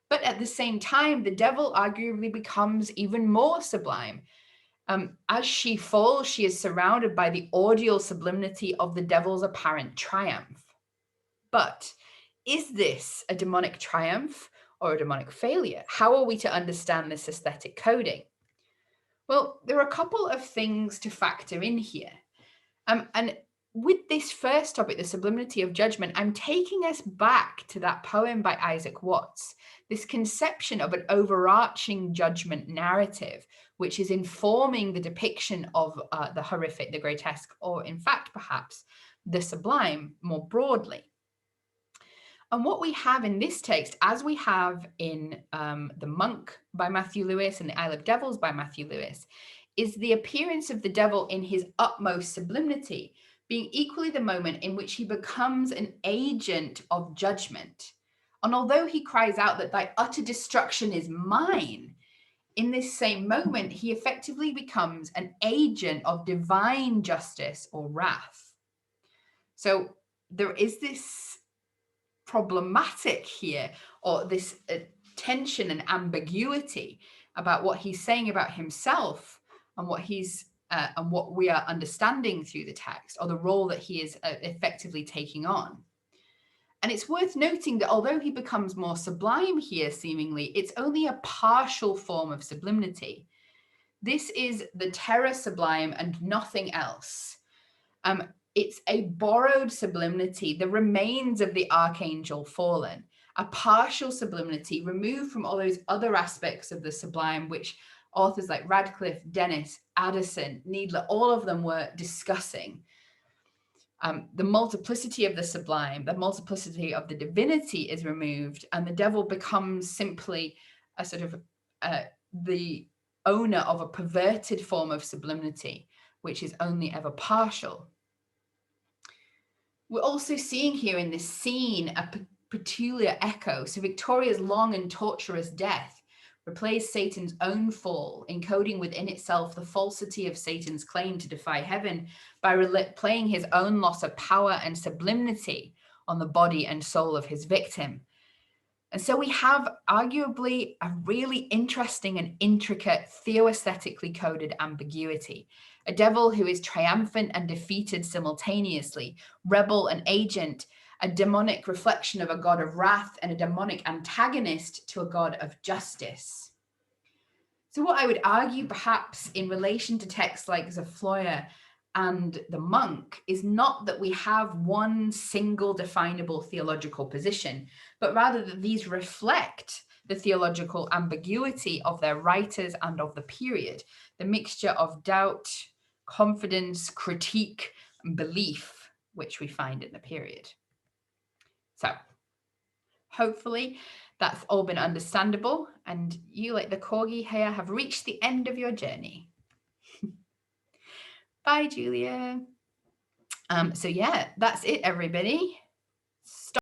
But at the same time, the devil arguably becomes even more sublime. As she falls, she is surrounded by the audial sublimity of the devil's apparent triumph. But is this a demonic triumph or a demonic failure? How are we to understand this aesthetic coding? Well, there are a couple of things to factor in here. And with this first topic, the sublimity of judgment, I'm taking us back to that poem by Isaac Watts, this conception of an overarching judgment narrative, which is informing the depiction of the horrific, the grotesque, or in fact, perhaps the sublime more broadly. And what we have in this text, as we have in The Monk by Matthew Lewis and The Isle of Devils by Matthew Lewis, is the appearance of the devil in his utmost sublimity, being equally the moment in which he becomes an agent of judgment. And although he cries out that thy utter destruction is mine, in this same moment, he effectively becomes an agent of divine justice or wrath. So there is this problematic here, or this tension and ambiguity about what he's saying about himself and what he's and what we are understanding through the text, or the role that he is effectively taking on. And it's worth noting that although he becomes more sublime here, seemingly, it's only a partial form of sublimity. This is the terror sublime and nothing else. It's a borrowed sublimity, the remains of the archangel fallen, a partial sublimity removed from all those other aspects of the sublime, which authors like Radcliffe, Dennis, Addison, Needler, all of them were discussing. The multiplicity of the sublime, the multiplicity of the divinity is removed, and the devil becomes simply a sort of the owner of a perverted form of sublimity, which is only ever partial. We're also seeing here in this scene a peculiar echo. So Victoria's long and torturous death replays Satan's own fall, encoding within itself the falsity of Satan's claim to defy heaven by playing his own loss of power and sublimity on the body and soul of his victim. And so we have arguably a really interesting and intricate theoaesthetically coded ambiguity. A devil who is triumphant and defeated simultaneously, rebel and agent, a demonic reflection of a god of wrath, and a demonic antagonist to a god of justice. So what I would argue, perhaps in relation to texts like Zofloya and The Monk, is not that we have one single definable theological position, but rather that these reflect the theological ambiguity of their writers and of the period, the mixture of doubt, confidence, critique, and belief, which we find in the period. So hopefully that's all been understandable, and you, like the corgi here, have reached the end of your journey. Bye, Julia. So yeah, that's it, everybody. Stop